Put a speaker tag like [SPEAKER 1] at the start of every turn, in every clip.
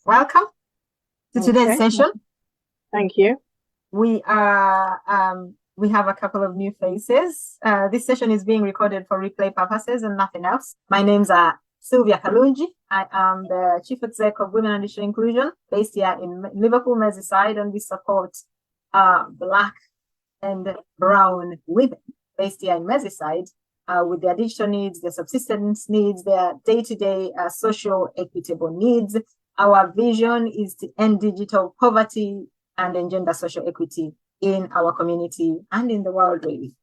[SPEAKER 1] Welcome to today's session.
[SPEAKER 2] Thank you.
[SPEAKER 1] We have a couple of new faces. This session is being recorded for replay purposes and nothing else. My name's Sylvia Kalunji. I am the Chief Exec of Women and Digital Inclusion based here in Liverpool Merseyside, and we support Black and Brown women based here in Merseyside with their digital needs, their subsistence needs, their day-to-day social equitable needs. Our vision is to end digital poverty and engender social equity in our community and in the world, really.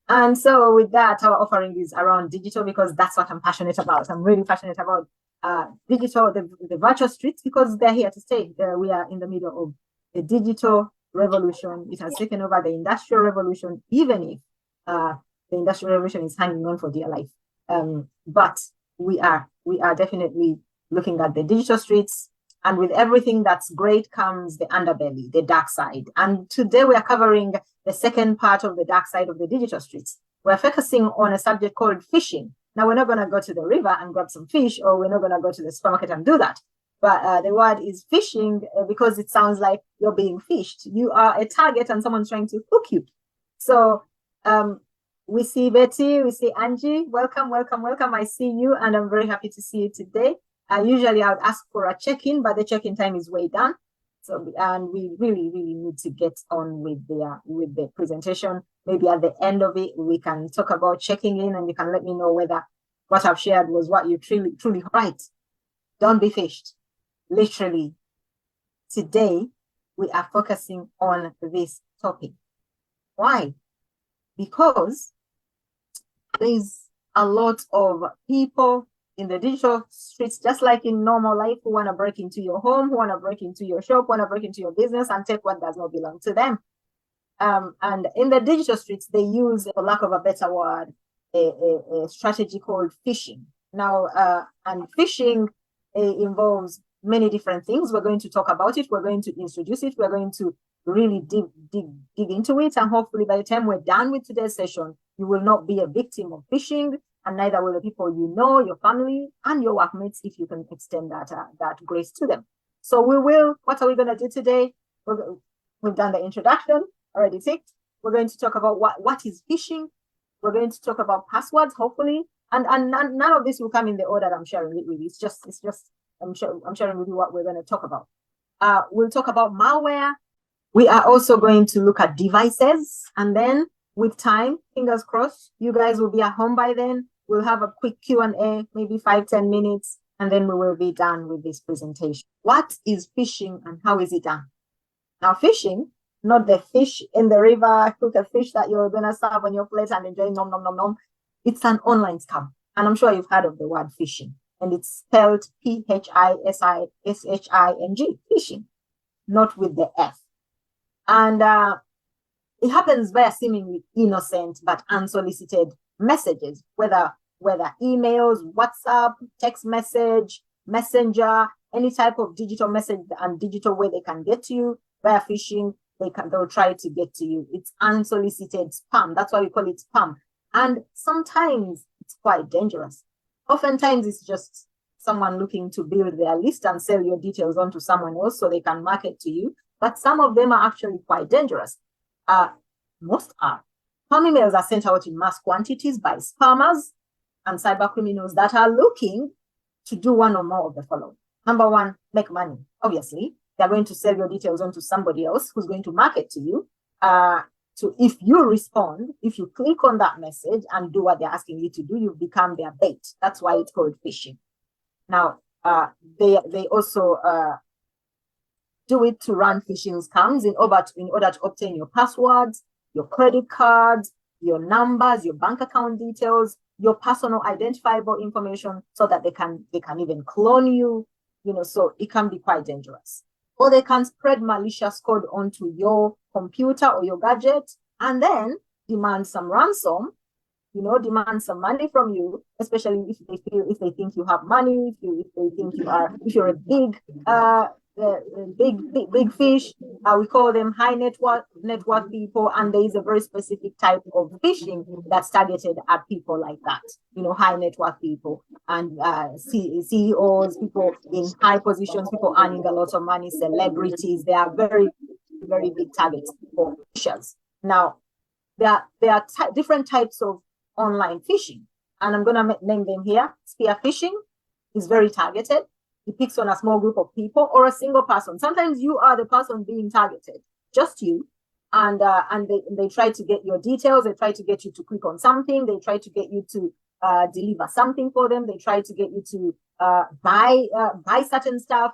[SPEAKER 1] And so with that, our offering is around digital because that's what I'm passionate about. I'm really passionate about digital, the virtual streets, because they're here to stay. We are in the middle of the digital revolution. It has taken over the industrial revolution, even if the industrial revolution is hanging on for dear life. But we are definitely looking at the digital streets, and with everything that's great comes the underbelly, the dark side. And today we are covering the second part of the dark side of the digital streets. We're focusing on a subject called phishing. Now, we're not going to go to the river and grab some fish, or we're not going to go to the supermarket and do that. But the word is phishing because it sounds like you're being fished. You are a target and someone's trying to hook you. So we see Betty, we see Angie. Welcome, welcome, welcome. I see you, and I'm very happy to see you today. Usually I would ask for a check-in, but the check-in time is way done. So, and we really need to get on with the presentation. Maybe at the end of it, we can talk about checking in, and you can let me know whether what I've shared was what you truly right. Don't be fished. Literally, today we are focusing on this topic. Why? Because there's a lot of people in the digital streets, just like in normal life, who want to break into your home, who want to break into your shop, want to break into your business and take what does not belong to them. And in the digital streets, they use, for lack of a better word, a strategy called phishing. Now, and phishing involves many different things. We're going to talk about it. We're going to introduce it. We're going to really dig into it. And hopefully by the time we're done with today's session, you will not be a victim of phishing, and neither will the people you know, your family, and your workmates, if you can extend that grace to them. So what are we going to do today? We've done the introduction, already ticked. We're going to talk about what is phishing. We're going to talk about passwords, hopefully. And none of this will come in the order that I'm sharing it with you. It's just I'm sharing with you what we're going to talk about. We'll talk about malware. We are also going to look at devices, and then with time, fingers crossed, you guys will be at home by then. We'll have a quick Q&A, maybe 5-10 minutes, and then we will be done with this presentation. What is phishing and how is it done? Now, phishing, not the fish in the river, cook a fish that you're going to serve on your plate and enjoy, nom, nom, nom, nom. It's an online scam. And I'm sure you've heard of the word phishing. And it's spelled Phishing, phishing, not with the F. And it happens via seemingly innocent but unsolicited messages, whether emails, WhatsApp, text message, messenger, any type of digital message and digital way they can get to you via phishing, they'll try to get to you. It's unsolicited spam. That's why we call it spam. And sometimes it's quite dangerous. Oftentimes it's just someone looking to build their list and sell your details onto someone else so they can market to you. But some of them are actually quite dangerous. Most are. Spam emails are sent out in mass quantities by spammers and cyber criminals that are looking to do one or more of the following. Number one, make money. Obviously, they're going to sell your details onto somebody else who's going to market to you. So if you respond, if you click on that message and do what they're asking you to do, you become their bait. That's why it's called phishing. Now, they also do it to run phishing scams in order to obtain your passwords, your credit cards, your numbers, your bank account details, your personal identifiable information, so that they can even clone you, so it can be quite dangerous. Or they can spread malicious code onto your computer or your gadget and then demand some ransom, demand some money from you, especially if they think you have money, if you're a big big fish. We call them high net worth people, and there is a very specific type of phishing that's targeted at people like that. High net worth people and CEOs, people in high positions, people earning a lot of money, celebrities. They are very, very big targets for phishers. Now, there are different types of online phishing, and I'm going to name them here. Spear phishing is very targeted. It picks on a small group of people or a single person. Sometimes you are the person being targeted, just you, and they try to get your details. They try to get you to click on something. They try to get you to deliver something for them. They try to get you to buy certain stuff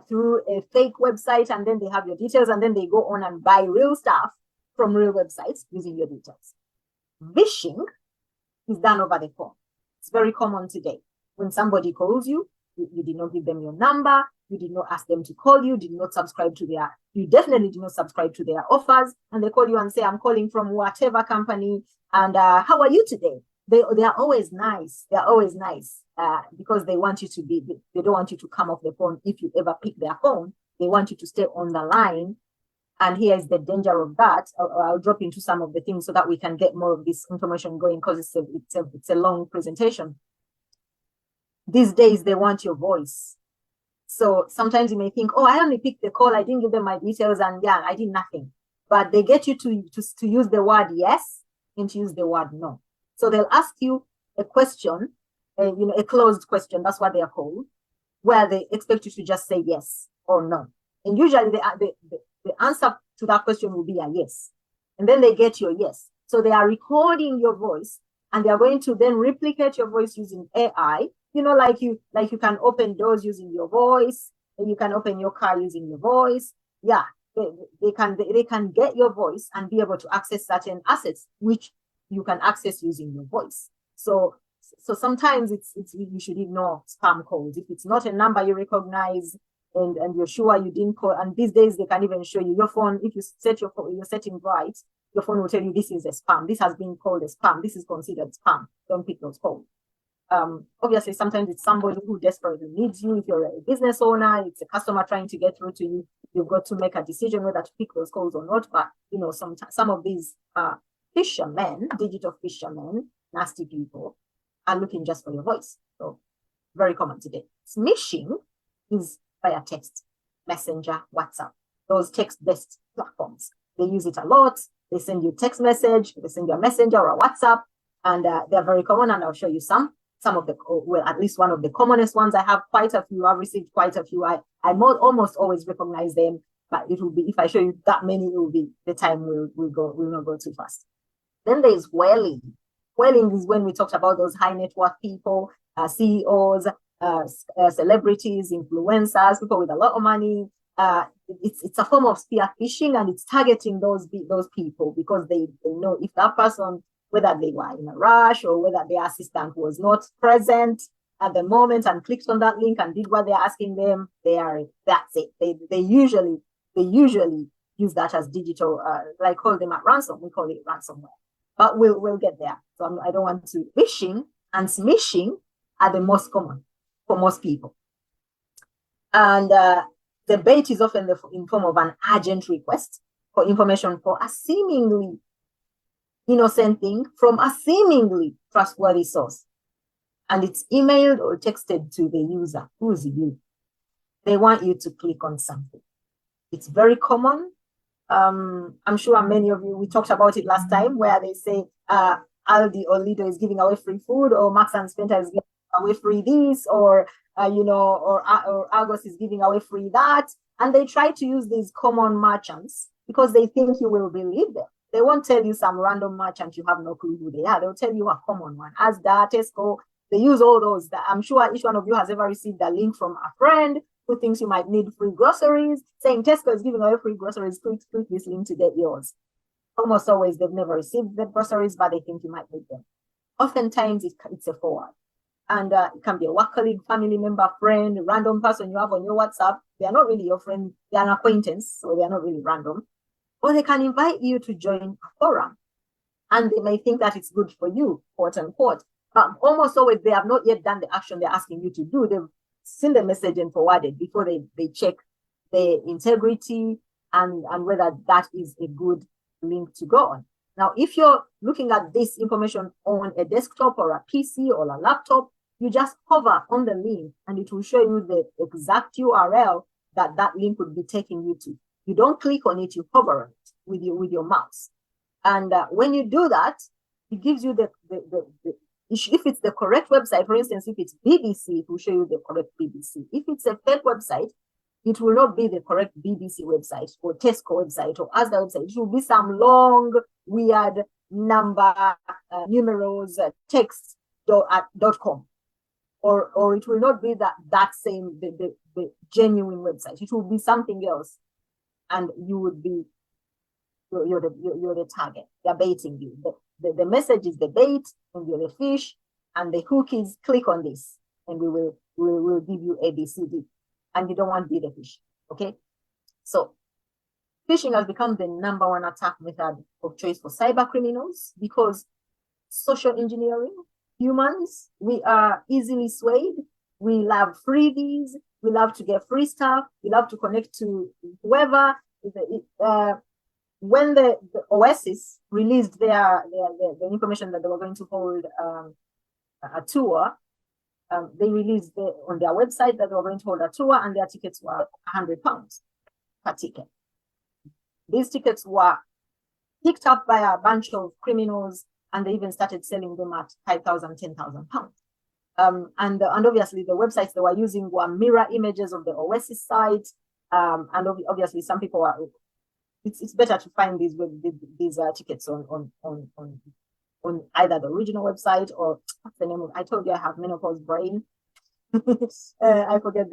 [SPEAKER 1] through a fake website, and then they have your details, and then they go on and buy real stuff from real websites using your details. Phishing is done over the phone. It's very common today. When somebody calls you, you did not give them your number, you did not ask them to call you, you definitely did not subscribe to their offers, and they call you and say, I'm calling from whatever company, and how are you today? They are always nice. They're always nice because they want you to they don't want you to come off the phone if you ever pick their phone. They want you to stay on the line. And here is the danger of that. I'll drop into some of the things so that we can get more of this information going, because it's a long presentation. These days, they want your voice. So sometimes you may think, oh, I only picked the call. I didn't give them my details, and yeah, I did nothing. But they get you to use the word yes and to use the word no. So they'll ask you a question, a closed question. That's what they are called, where they expect you to just say yes or no. And usually the answer to that question will be a yes. And then they get your yes. So they are recording your voice, and they are going to then replicate your voice using AI. Like you can open doors using your voice, and you can open your car using your voice. Yeah, they can get your voice and be able to access certain assets which you can access using your voice. So sometimes you should ignore spam calls. If it's not a number you recognize and you're sure you didn't call, and these days they can even show you your phone. If you set your settings right, your phone will tell you this is a spam. This has been called a spam. This is considered spam. Don't pick those calls. Obviously, sometimes it's somebody who desperately needs you. If you're a business owner, it's a customer trying to get through to you. You've got to make a decision whether to pick those calls or not. But some of these fishermen, digital fishermen, nasty people, are looking just for your voice. So very common today. Smishing is via text, messenger, WhatsApp, those text-based platforms. They use it a lot. They send you text message, they send you a messenger or a WhatsApp, and they're very common. And I'll show you some of the, well, at least one of the commonest ones. I have quite a few. I've received quite a few. I almost always recognize them, but it will be, if I show you that many, it will be, the time will not go too fast. Then there's whaling. Whaling is when we talked about those high net worth people, CEOs, celebrities, influencers, people with a lot of money. It's a form of spear phishing, and it's targeting those people because they know if that person, whether they were in a rush or whether their assistant was not present at the moment and clicked on that link and did what they're asking them, that's it. They usually use that as digital, like call them at ransom. We call it ransomware, but we'll get there. So I don't want to. Phishing and smishing are the most common for most people, and the bait is often in form of an urgent request for information for a seemingly innocent thing from a seemingly trustworthy source, and it's emailed or texted to the user. Who's you? They want you to click on something. It's very common. I'm sure many of you, we talked about it last time, where they say Aldi or Lidl is giving away free food, or Marks and Spencer is giving away free this, or Argos is giving away free that. And they try to use these common merchants because they think you will believe them. They won't tell you some random merchant you have no clue who they are. They'll tell you a common one. Asda, Tesco, they use all those. I'm sure each one of you has ever received a link from a friend who thinks you might need free groceries, saying Tesco is giving away free groceries. Click this link to get yours. Almost always they've never received the groceries, but they think you might need them. Oftentimes it's a forward. And it can be a work colleague, family member, friend, random person you have on your WhatsApp. They are not really your friend. They are an acquaintance, so they are not really random. Or they can invite you to join a forum. And they may think that it's good for you, quote unquote. But almost always they have not yet done the action they're asking you to do. They've seen the message and forwarded before they check the integrity, and whether that is a good link to go on. Now, if you're looking at this information on a desktop or a PC or a laptop, you just hover on the link and it will show you the exact URL that link would be taking you to. You don't click on it, you hover on it with your mouse. And when you do that, it gives you if it's the correct website. For instance, if it's BBC, it will show you the correct BBC. If it's a fake website, it will not be the correct BBC website or Tesco website or Asda website. It will be some long, weird number, numerals, text.com. Or it will not be that same, the genuine website. It will be something else. And you would be, you're the target. They're baiting you. The message is the bait, and you're the fish, and the hook is click on this, and we will give you ABCD. And you don't want to be the fish. Okay? So phishing has become the #1 attack method of choice for cyber criminals because social engineering, humans, we are easily swayed. We love freebies. We love to get free stuff. We love to connect to whoever. When the Oasis released the information that they were going to hold a tour, they released on their website that they were going to hold a tour, and their tickets were £100 per ticket. These tickets were picked up by a bunch of criminals, and they even started selling them at £5,000, £10,000. And obviously the websites they were using were mirror images of the Oasis site. And obviously some people are, it's better to find these tickets on either the original website or what's the name of, I told you I have menopause brain. I forget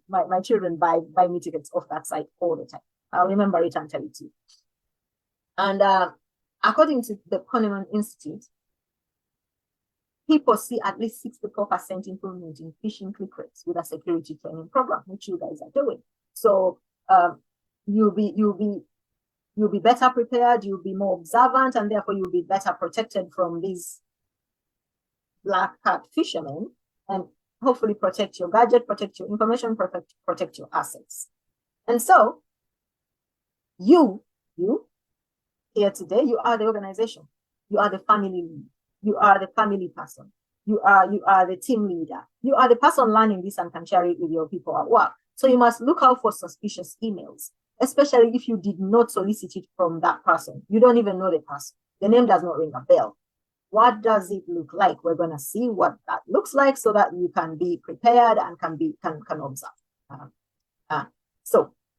[SPEAKER 1] my children buy me tickets off that site all the time. I'll remember it and tell it to you. And according to the Kahneman Institute, people see at least 64% improvement in phishing click rates with a security training program, which you guys are doing. So you'll be better prepared, you'll be more observant, and therefore you'll be better protected from these black hat fishermen, and hopefully protect your gadget, protect your information, protect your assets. And so you here today, you are the organization, you are the family lead, you are the family person, you are the team leader, you are the person learning this and can share it with your people at work. So you must look out for suspicious emails, especially if you did not solicit it from that person. You don't even know the person. The name does not ring a bell. What does it look like? We're going to see what that looks like so that you can be prepared and can observe.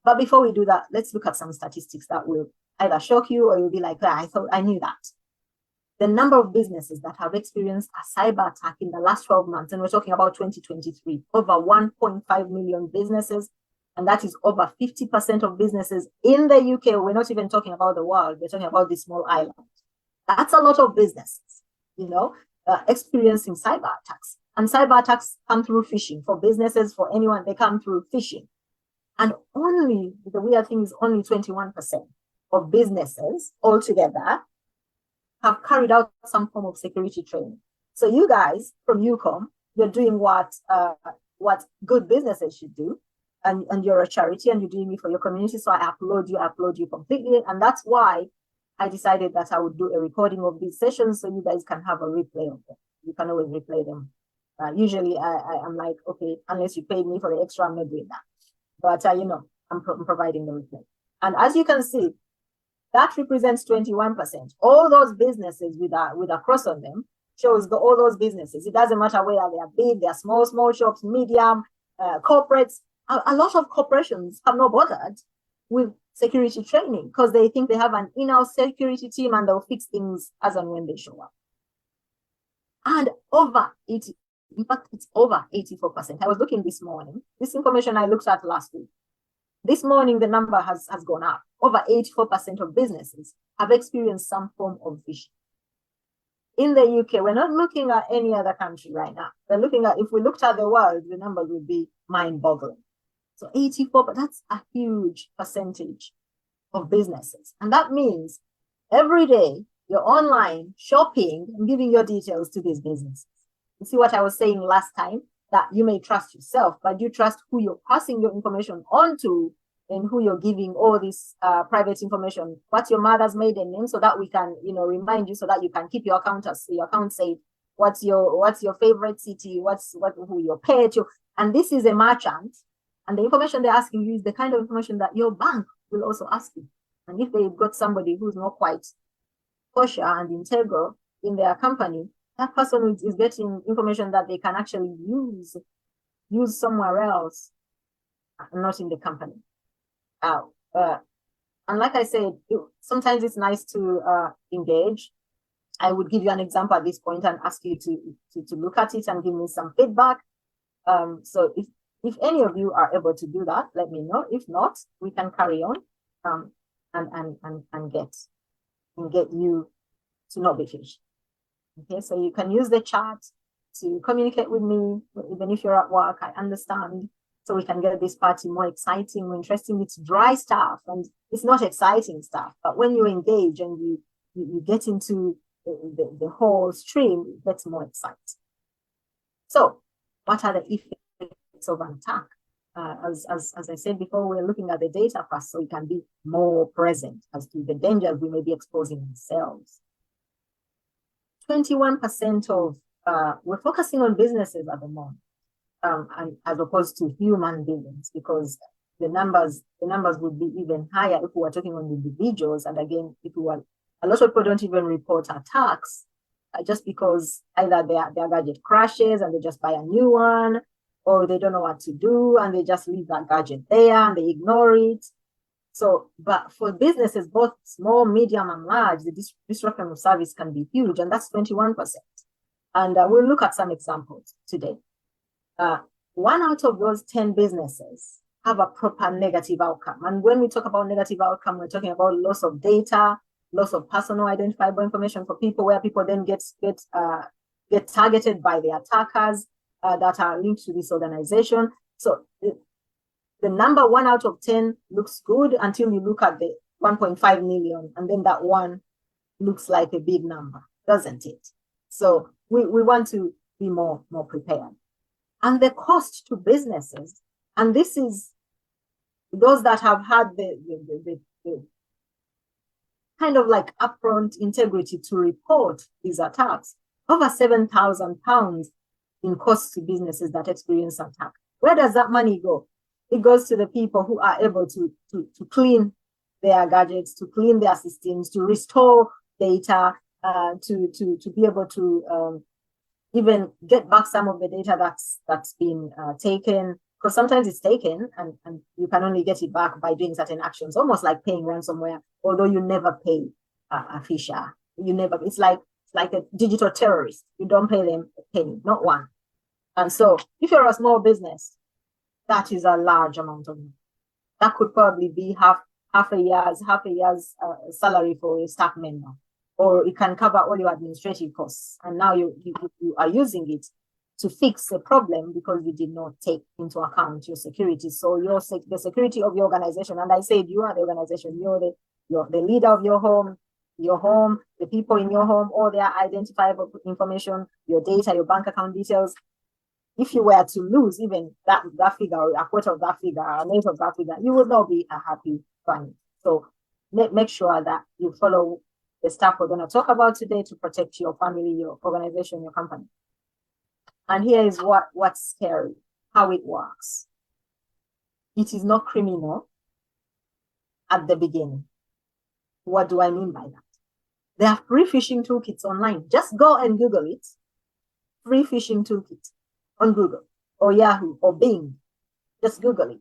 [SPEAKER 1] But before we do that, let's look at some statistics that will either shock you or you'll be like, I thought I knew that. The number of businesses that have experienced a cyber attack in the last 12 months, and we're talking about 2023, over 1.5 million businesses, and that is over 50% of businesses in the UK. We're not even talking about the world. We're talking about this small island. That's a lot of businesses, experiencing cyber attacks. And cyber attacks come through phishing. For businesses, for anyone, they come through phishing. And the weird thing is only 21% of businesses altogether have carried out some form of security training. So you guys from UCOMM, you're doing what good businesses should do, and you're a charity and you're doing it for your community. So I applaud you completely. And that's why I decided that I would do a recording of these sessions so you guys can have a replay of them. You can always replay them. Usually I'm like, okay, unless you paid me for the extra, I'm not doing that. But, I'm providing the replay. And as you can see, that represents 21%. All those businesses with a cross on them shows all those businesses. It doesn't matter whether they are big, they are small shops, medium, corporates. A lot of corporations have not bothered with security training because they think they have an in-house security team and they'll fix things as and when they show up. And in fact, it's over 84%. I was looking this morning. This information I looked at last week. This morning, the number has gone up. Over 84% of businesses have experienced some form of phishing. In the UK, we're not looking at any other country right now. We're looking at, if we looked at the world, the numbers would be mind-boggling. So 84, but that's a huge percentage of businesses. And that means every day you're online shopping and giving your details to these businesses. You see what I was saying last time? That you may trust yourself, but you trust who you're passing your information on to in who you're giving all this private information. What's your mother's maiden name, so that we can, remind you, so that you can keep your account safe. What's your favorite city? Who your pet? And this is a merchant, and the information they're asking you is the kind of information that your bank will also ask you. And if they've got somebody who's not quite kosher and integral in their company, that person is getting information that they can actually use somewhere else, not in the company. And like I said, sometimes it's nice to engage. I would give you an example at this point and ask you to look at it and give me some feedback. So if any of you are able to do that, let me know. If not, we can carry on and get you to not be fished. Okay, so you can use the chat to communicate with me, even if you're at work. I understand. So we can get this party more exciting, more interesting. It's dry stuff and it's not exciting stuff. But when you engage and you get into the whole stream, it gets more exciting. So what are the effects of an attack? As I said before, we're looking at the data first, so we can be more present as to the dangers we may be exposing ourselves. 21% of, we're focusing on businesses at the moment, and as opposed to human beings, because the numbers would be even higher if we were talking on individuals. And again, a lot of people don't even report attacks just because either their gadget crashes and they just buy a new one, or they don't know what to do and they just leave that gadget there and they ignore it. So, but for businesses, both small, medium, and large, the disruption of service can be huge, and that's 21%. And we'll look at some examples today. 1 out of those 10 businesses have a proper negative outcome. And when we talk about negative outcome, we're talking about loss of data, loss of personal identifiable information for people, where people then get targeted by the attackers that are linked to this organization. So the number 1 out of 10 looks good until you look at the 1.5 million, and then that one looks like a big number, doesn't it? So we want to be more prepared. And the cost to businesses, and this is those that have had the kind of like upfront integrity to report these attacks, over £7,000 in costs to businesses that experience attack. Where does that money go? It goes to the people who are able to clean their gadgets, to clean their systems, to restore data, to be able to even get back some of the data that's been taken, because sometimes it's taken and you can only get it back by doing certain actions, almost like paying ransomware, although you never pay a phisher. It's like a digital terrorist. You don't pay them a penny, not one. And so if you're a small business, that is a large amount of money. That could probably be half a year's salary for a staff member, or it can cover all your administrative costs. And now you are using it to fix a problem because you did not take into account your security. So the security of your organization, and I said you are the organization, you're the leader of your home, the people in your home, all their identifiable information, your data, your bank account details. If you were to lose even that figure, or a quarter of that figure, or an eighth of that figure, you would not be a happy bunny. So make sure that you follow the stuff we're going to talk about today to protect your family, your organization, your company. And here is what's scary, how it works. It is not criminal at the beginning. What do I mean by that? There are free phishing toolkits online. Just go and Google it. Free phishing toolkit on Google or Yahoo or Bing. Just Google it.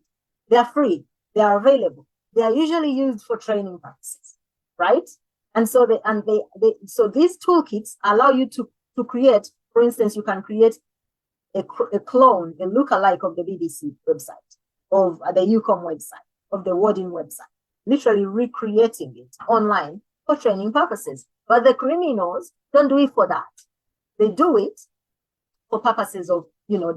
[SPEAKER 1] They are free. They are available. They are usually used for training purposes, right? And so so these toolkits allow you to create, for instance, you can create a clone, a lookalike of the BBC website, of the UCOMM website, of the Wodin website, literally recreating it online for training purposes. But the criminals don't do it for that. They do it for purposes of,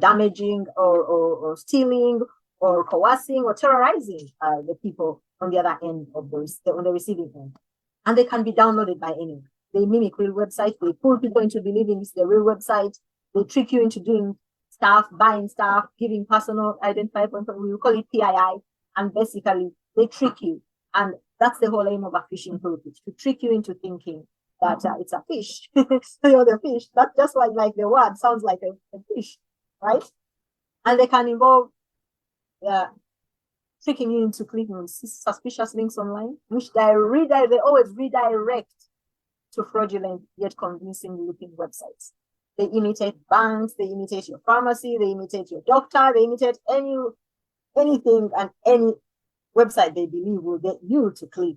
[SPEAKER 1] damaging or stealing or coercing or terrorizing the people on the other end of on the receiving end. And they can be downloaded by anyone. They mimic real websites. They pull people into believing it's the real website. They trick you into doing stuff, buying stuff, giving personal identifiable information. We call it PII. And basically, They trick you. And that's the whole aim of a phishing toolkit, to trick you into thinking that it's a fish. You're the fish. That's just like the word sounds like a fish, right? And they can involve tricking you into clicking on suspicious links online, which they always redirect to fraudulent yet convincing looking websites. They imitate banks, they imitate your pharmacy, they imitate your doctor, they imitate anything and any website they believe will get you to click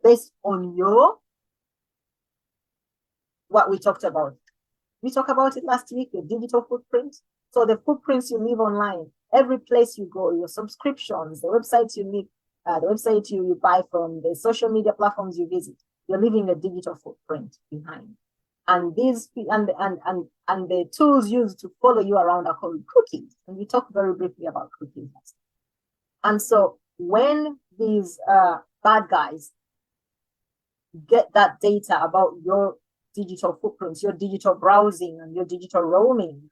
[SPEAKER 1] based on what we talked about. We talked about it last week, your digital footprint. So the footprints you leave online, every place you go, your subscriptions, the websites you leave, the website you buy from, the social media platforms you visit, you're leaving a digital footprint behind. And these and the tools used to follow you around are called cookies. And we talked very briefly about cookies. And so when these bad guys get that data about your digital footprints, your digital browsing, and your digital roaming,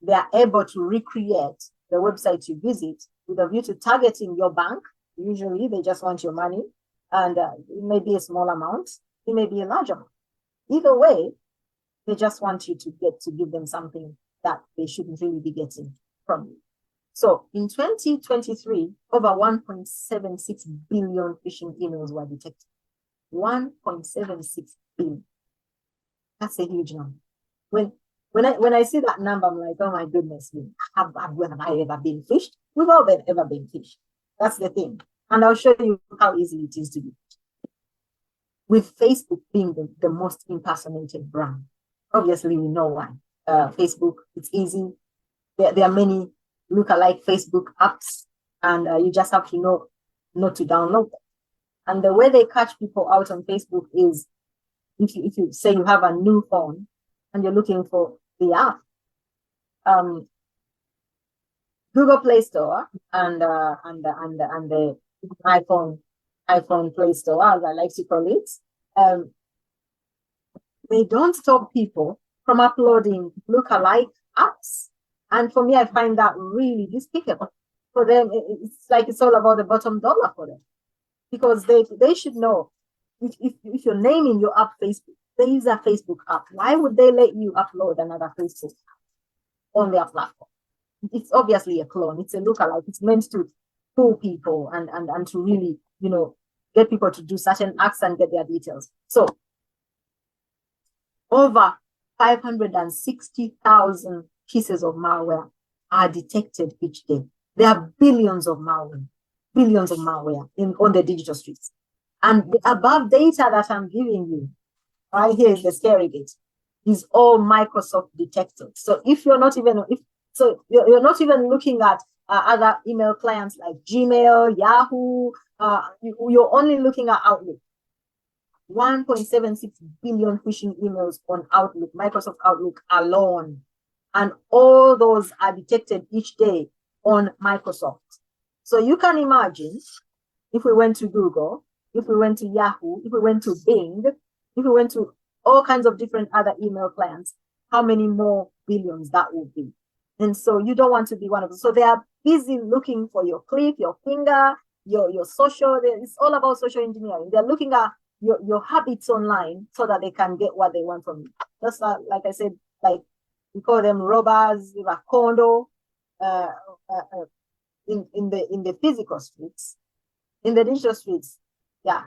[SPEAKER 1] they are able to recreate the website you visit with a view to targeting your bank. Usually, they just want your money, and it may be a small amount, it may be a large amount. Either way, they just want you to give them something that they shouldn't really be getting from you. So in 2023, over 1.76 billion phishing emails were detected. 1.76 billion. That's a huge number. When I see that number, I'm like, oh my goodness, have I ever been phished? We've all ever been phished. That's the thing. And I'll show you how easy it is to be. With Facebook being the most impersonated brand. Obviously, we know why. Facebook, it's easy. There are many lookalike Facebook apps, and you just have to know not to download them. And the way they catch people out on Facebook is if you say you have a new phone and you're looking for the app, Google Play Store and the iPhone Play Store, as I like to call it, they don't stop people from uploading lookalike apps. And for me, I find that really despicable. For them, it's like it's all about the bottom dollar for them, because they should know if you're naming your app Facebook, they use a Facebook app. Why would they let you upload another Facebook app on their platform? It's obviously a clone. It's a lookalike. It's meant to fool people and to really, get people to do certain acts and get their details. So over 560,000 pieces of malware are detected each day. There are billions of malware on the digital streets. And the above data that I'm giving you, right here is the scary bit, is all Microsoft detected. So if you're not even you're not even looking at other email clients like Gmail, Yahoo, you're only looking at Outlook. 1.76 billion phishing emails on Outlook, Microsoft Outlook alone. And all those are detected each day on Microsoft. So you can imagine if we went to Google, if we went to Yahoo, if we went to Bing, if we went to all kinds of different other email clients, how many more billions that would be. And so you don't want to be one of them. So they are busy looking for your click, your finger, your social. It's all about social engineering. They're looking at your habits online so that they can get what they want from you. Just like I said, like we call them robbers, racondo, in the physical streets. In the digital streets, yeah,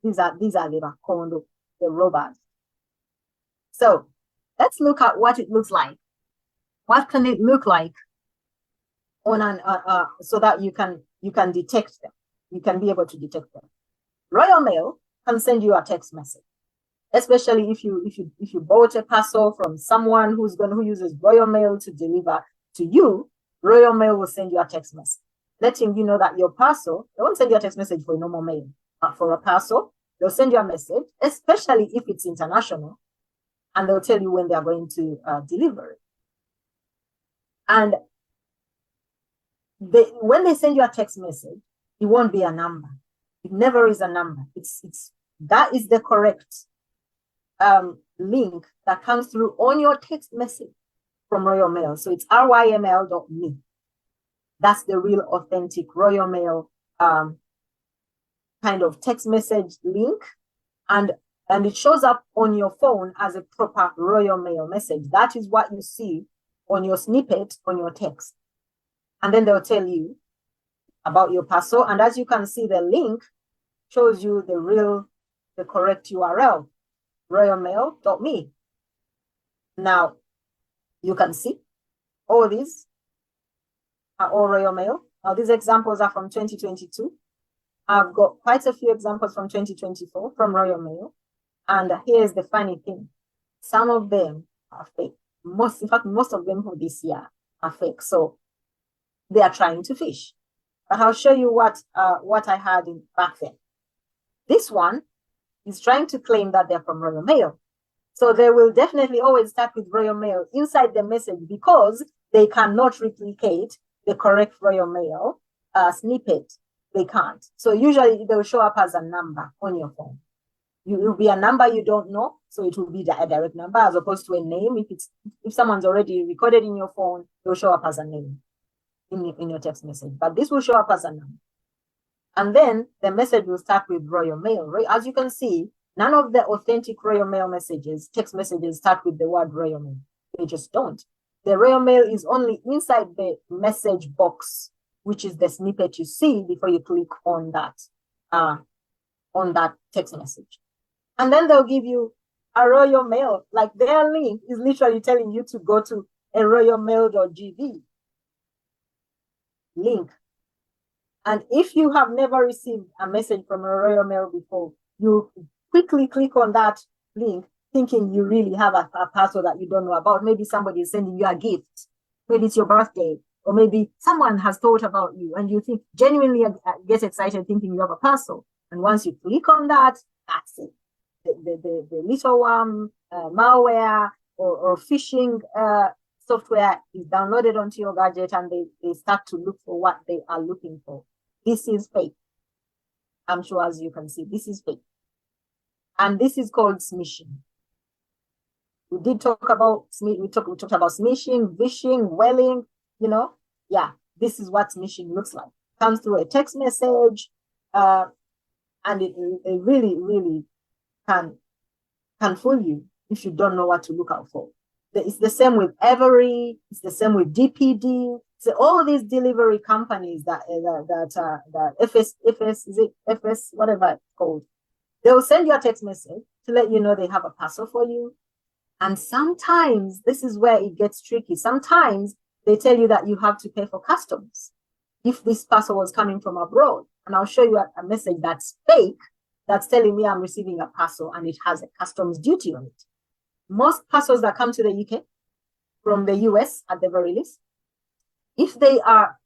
[SPEAKER 1] these are the racondo, the robbers. So let's look at what it looks like. What can it look like on an so that you can detect them? You can be able to detect them. Royal Mail can send you a text message, especially if you bought a parcel from someone who uses Royal Mail to deliver to you. Royal Mail will send you a text message letting you know that your parcel, they won't send you a text message for a normal mail, but for a parcel, they'll send you a message, especially if it's international, and they'll tell you when they're going to deliver it. And when they send you a text message, it won't be a number. It never is a number. That is the correct link that comes through on your text message from Royal Mail. So it's ryml.me. That's the real authentic Royal Mail kind of text message link, and it shows up on your phone as a proper Royal Mail message. That is what you see on your snippet on your text. And then they'll tell you about your parcel. And as you can see, the link shows you the correct URL, royalmail.me. Now, you can see all these are all Royal Mail. Now, these examples are from 2022. I've got quite a few examples from 2024 from Royal Mail. And here's the funny thing. Some of them are fake. In fact, most of them for this year are fake. So they are trying to fish. But I'll show you what I had back then. This one is trying to claim that they're from Royal Mail. So they will definitely always start with Royal Mail inside the message because they cannot replicate the correct Royal Mail snippet. They can't. So usually they'll show up as a number on your phone. It will be a number you don't know, so it will be a direct number as opposed to a name. If someone's already recorded in your phone, it will show up as a name in your text message. But this will show up as a number. And then the message will start with Royal Mail. As you can see, none of the authentic Royal Mail messages, text messages, start with the word Royal Mail. They just don't. The Royal Mail is only inside the message box, which is the snippet you see before you click on that text message. And then they'll give you a Royal Mail. Like their link is literally telling you to go to a royalmail.gv link. And if you have never received a message from a Royal Mail before, you quickly click on that link thinking you really have a parcel that you don't know about. Maybe somebody is sending you a gift. Maybe it's your birthday. Or maybe someone has thought about you and you think genuinely get excited thinking you have a parcel. And once you click on that, that's it. The little malware or phishing software is downloaded onto your gadget and they start to look for what they are looking for. This is fake. I'm sure as you can see, this is fake. And this is called smishing. We did talk about, we talked about smishing, vishing, welling, yeah, this is what smishing looks like. It comes through a text message, and it really, really can fool you if you don't know what to look out for. It's the same with Every, it's the same with DPD. So all these delivery companies that FS, whatever it's called, they will send you a text message to let you know they have a parcel for you. And sometimes this is where it gets tricky. Sometimes they tell you that you have to pay for customs if this parcel was coming from abroad. And I'll show you a message that's fake, that's telling me I'm receiving a parcel and it has a customs duty on it. Most parcels that come to the UK from the US at the very least, if they are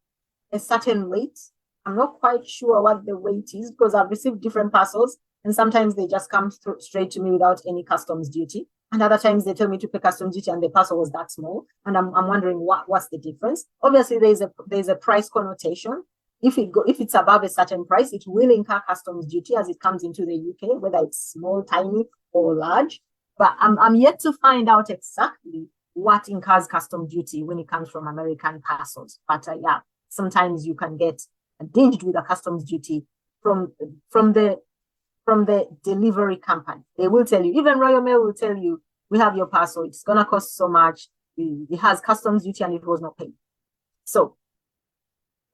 [SPEAKER 1] a certain weight, I'm not quite sure what the weight is because I've received different parcels and sometimes they just come straight to me without any customs duty. And other times they tell me to pay customs duty and the parcel was that small. And I'm wondering what's the difference. Obviously, there's a price connotation. If it's above a certain price, it will incur customs duty as it comes into the UK, whether it's small, tiny, or large. But I'm yet to find out exactly what incurs customs duty when it comes from American parcels. But yeah, sometimes you can get dinged with a customs duty from the delivery company. They will tell you, even Royal Mail will tell you, we have your parcel, it's gonna cost so much, it has customs duty and it was not paid. So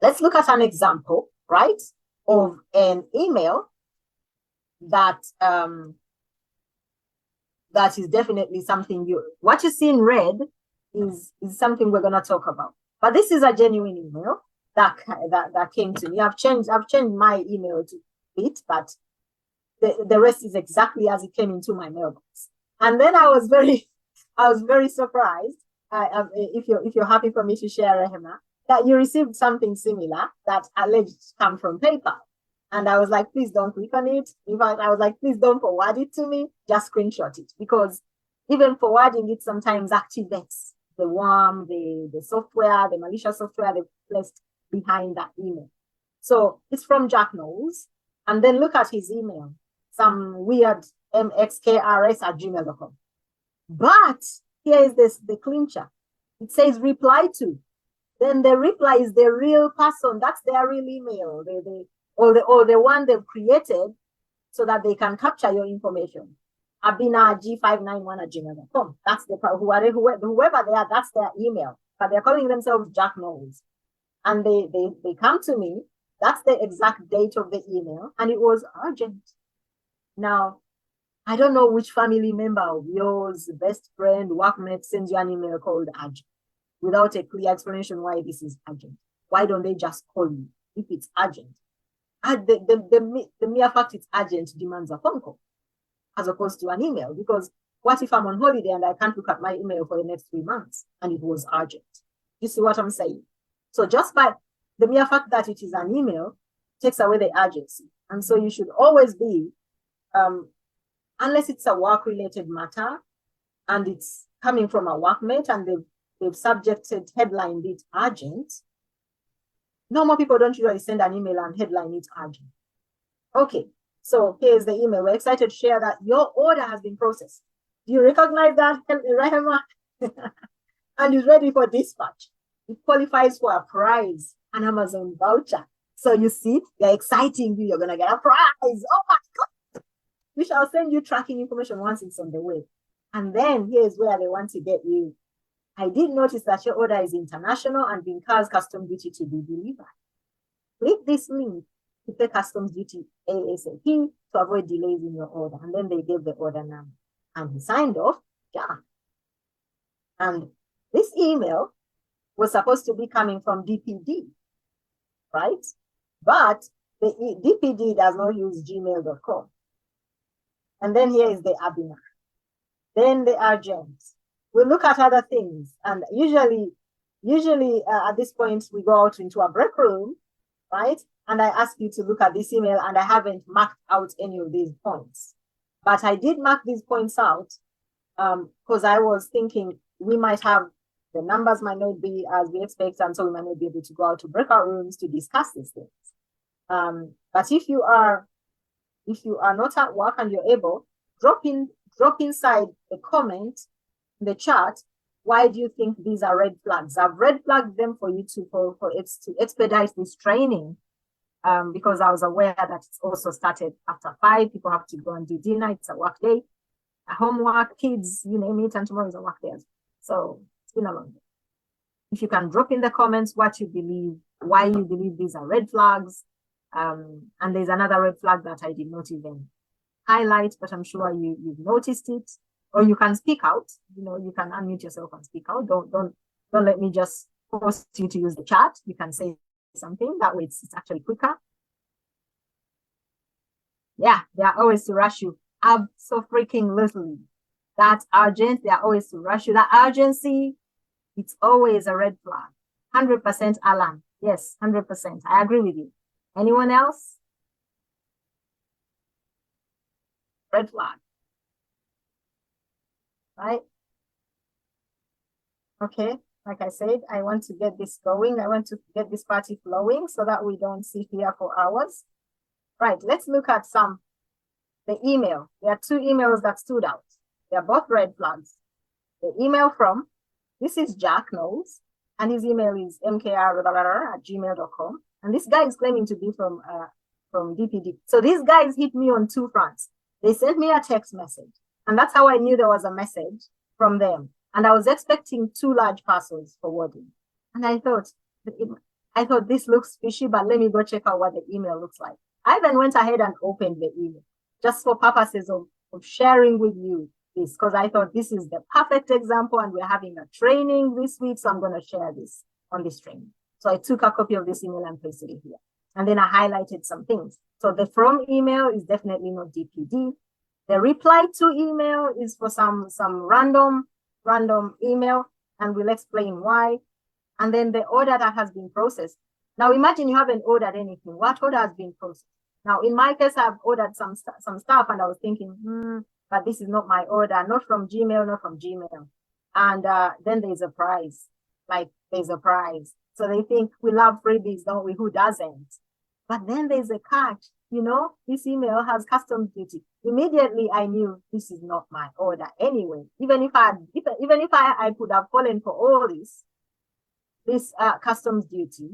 [SPEAKER 1] let's look at an example, right, of an email that is definitely something what you see in red is something we're gonna talk about. But this is a genuine email that came to me. I've changed my email to it, but the rest is exactly as it came into my mailbox. And then I was very surprised. If you're happy for me to share, Rehema, that you received something similar that alleged come from PayPal. And I was like, please don't click on it. In fact, I was like, please don't forward it to me. Just screenshot it, because even forwarding it sometimes activates the worm, the software, the malicious software they placed behind that email. So it's from Jack Knowles. And then look at his email. Some weird mxkrs@gmail.com. But here is the clincher. It says reply to. then the reply is the real person. That's their real email. Or the one they've created so that they can capture your information. abina.g591@gmail.com. That's whoever they are, that's their email. But they're calling themselves Jack Knowles. And they come to me. That's the exact date of the email. And it was urgent. Now, I don't know which family member of yours, best friend, workmate sends you an email called urgent without a clear explanation why this is urgent. Why don't they just call you if it's urgent? The mere fact it's urgent demands a phone call as opposed to an email. Because what if I'm on holiday and I can't look at my email for the next 3 months and it was urgent? You see what I'm saying? So just by the mere fact that it is an email takes away the urgency. And so you should always be, unless it's a work-related matter and it's coming from a workmate and they've headlined it urgent. Normal people don't usually send an email and headline it urgent. Okay, so here's the email. We're excited to share that your order has been processed. Do you recognize that, Rahima? And is ready for dispatch. It qualifies for a prize, an Amazon voucher. So you see, they're exciting you. You're going to get a prize. Oh my God. We shall send you tracking information once it's on the way. And then here's where they want to get you. I did notice that your order is international and incurs custom duty to be delivered. Click this link to pay customs duty ASAP to avoid delays in your order. And then they gave the order number. And he signed off, yeah. And this email was supposed to be coming from DPD, right? But the DPD does not use gmail.com. And then here is the Abina. Then the urgent. We look at other things. And usually at this point, we go out into a break room, right? And I ask you to look at this email, and I haven't marked out any of these points. But I did mark these points out because I was thinking we might have, the numbers might not be as we expect, and so we might not be able to go out to breakout rooms to discuss these things. But if you are not at work and you're able, drop inside a comment in the chat. Why do you think these are red flags? I've red flagged them for you to expedite this training, because I was aware that it's also started after 5. People have to go and do dinner. It's a work day, a homework, kids, you name it, and tomorrow is a work day. So it's been a long day. If you can drop in the comments what you believe, why you believe these are red flags. And there's another red flag that I did not even highlight, but I'm sure you've noticed it. Or you can speak out. You know, you can unmute yourself and speak out. Don't let me just force you to use the chat. You can say something. That way it's actually quicker. Yeah, they are always to rush you. Abso-freaking-lutely. That's urgent. They are always to rush you. That urgency, it's always a red flag. 100% Alan. Yes, 100%. I agree with you. Anyone else? Red flag. Right? Okay, like I said, I want to get this going. I want to get this party flowing so that we don't sit here for hours. Right, let's look at the email. There are 2 emails that stood out. They're both red flags. The email from, this is Jack Knowles, and his email is mkr@gmail.com. And this guy is claiming to be from DPD. So these guys hit me on 2 fronts. They sent me a text message. And that's how I knew there was a message from them. And I was expecting 2 large parcels for Wodin. And I thought this looks fishy, but let me go check out what the email looks like. I then went ahead and opened the email just for purposes of sharing with you this, because I thought this is the perfect example and we're having a training this week. So I'm going to share this on this training. So I took a copy of this email and pasted it here. And then I highlighted some things. So the from email is definitely not DPD. The reply to email is for some random email, and we'll explain why. And then the order that has been processed. Now imagine you haven't ordered anything. What order has been processed? Now in my case, I've ordered some stuff, and I was thinking, but this is not my order, not from Gmail, not from Gmail. And then there's a prize. Like there's a prize. So they think we love freebies, don't we? Who doesn't? But then there's a catch. You know, this email has customs duty. Immediately, I knew this is not my order anyway. Even if I could have fallen for all this, this customs duty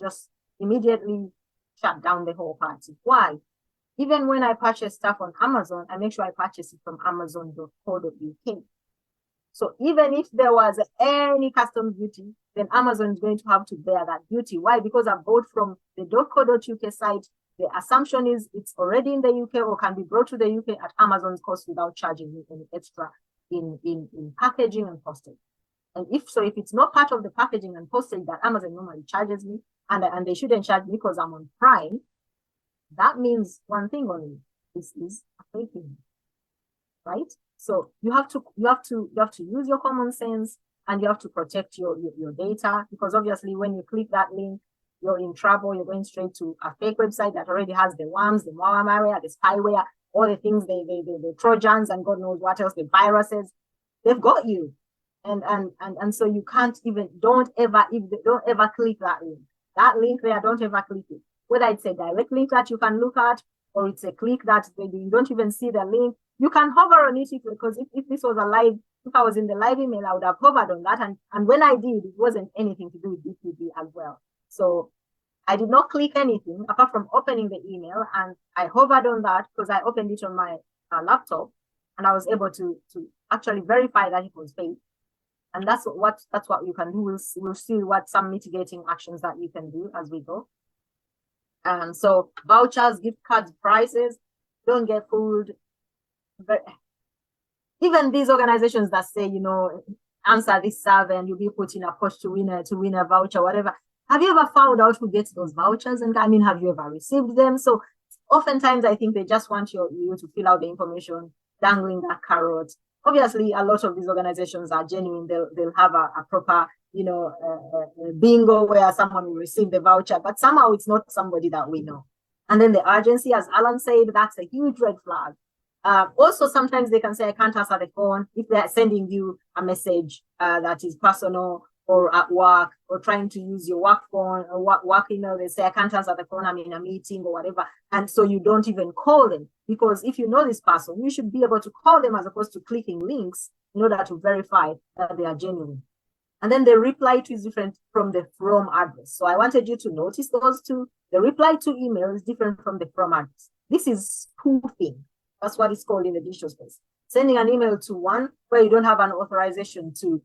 [SPEAKER 1] just immediately shut down the whole party. Why? Even when I purchase stuff on Amazon, I make sure I purchase it from amazon.co.uk. So even if there was any customs duty, then Amazon is going to have to bear that duty. Why? Because I bought from the .co.uk site. The assumption is it's already in the UK or can be brought to the UK at Amazon's cost without charging me any extra in packaging and postage. And if it's not part of the packaging and postage that Amazon normally charges me, and they shouldn't charge me because I'm on Prime, that means one thing only: this is a fake email, right? So you have to use your common sense, and you have to protect your data, because obviously when you click that link, you're in trouble. You're going straight to a fake website that already has the worms, the malware, the spyware, all the things, the Trojans, and God knows what else, the viruses. They've got you, and so you can't even, don't ever click that link. That link there, don't ever click it. Whether it's a direct link that you can look at, or it's a click that you don't even see the link, you can hover on it, because if this was a live, if I was in the live email, I would have hovered on that. And when I did, it wasn't anything to do with DPD as well. So I did not click anything apart from opening the email, and I hovered on that because I opened it on my laptop, and I was able to actually verify that it was fake. And that's what you can do. We'll see what some mitigating actions that you can do as we go. So vouchers, gift cards, prices, don't get fooled. But even these organizations that say, answer this survey and you'll be put in a post to win a voucher, whatever. Have you ever found out who gets those vouchers? And I mean, have you ever received them? So oftentimes I think they just want you to fill out the information, dangling that carrot. Obviously, a lot of these organizations are genuine. They'll have a proper, bingo where someone will receive the voucher, but somehow it's not somebody that we know. And then the urgency, as Alan said, that's a huge red flag. Also, sometimes they can say, I can't answer the phone if they're sending you a message that is personal or at work, or trying to use your work phone or work email. They say, I can't answer the phone, I'm in a meeting or whatever. And so you don't even call them, because if you know this person, you should be able to call them as opposed to clicking links in order to verify that they are genuine. And then the reply to is different from the from address. So I wanted you to notice those two. The reply to email is different from the from address. This is spoofing. That's what it's called in the digital space. Sending an email to one where you don't have an authorization to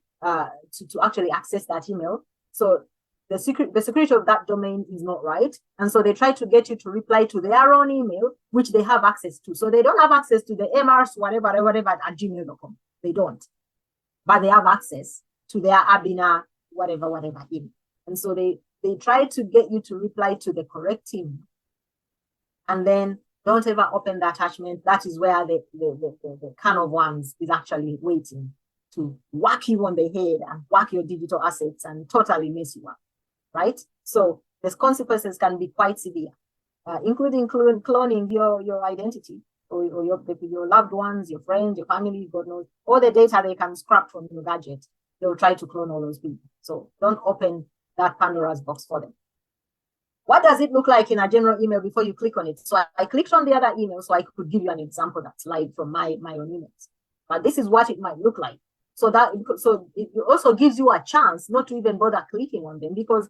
[SPEAKER 1] actually access that email. So the security of that domain is not right. And so they try to get you to reply to their own email, which they have access to. So they don't have access to the MRs, whatever at gmail.com. They don't. But they have access to their Abina, whatever email. And so they try to get you to reply to the correct email. And then don't ever open the attachment. That is where the can of worms is actually waiting to whack you on the head and whack your digital assets and totally mess you up, right? So the consequences can be quite severe, including cloning your identity or your loved ones, your friends, your family, God knows, all the data they can scrap from your gadget. They'll try to clone all those people. So don't open that Pandora's box for them. What does it look like in a general email before you click on it? So I clicked on the other email so I could give you an example that's live from my own emails. But this is what it might look like. So it also gives you a chance not to even bother clicking on them, because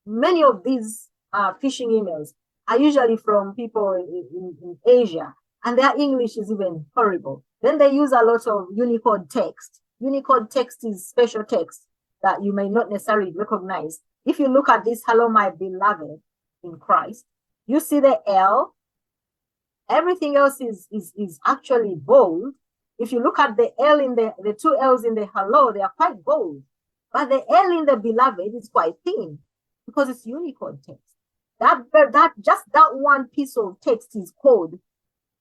[SPEAKER 1] many of these phishing emails are usually from people in Asia, and their English is even horrible. Then they use a lot of Unicode text. Unicode text is special text that you may not necessarily recognize. If you look at this, hello, my beloved in Christ, you see the L. Everything else is actually bold. If you look at the L in the two L's in the hello, they are quite bold. But the L in the beloved is quite thin because it's Unicode text. That one piece of text is code.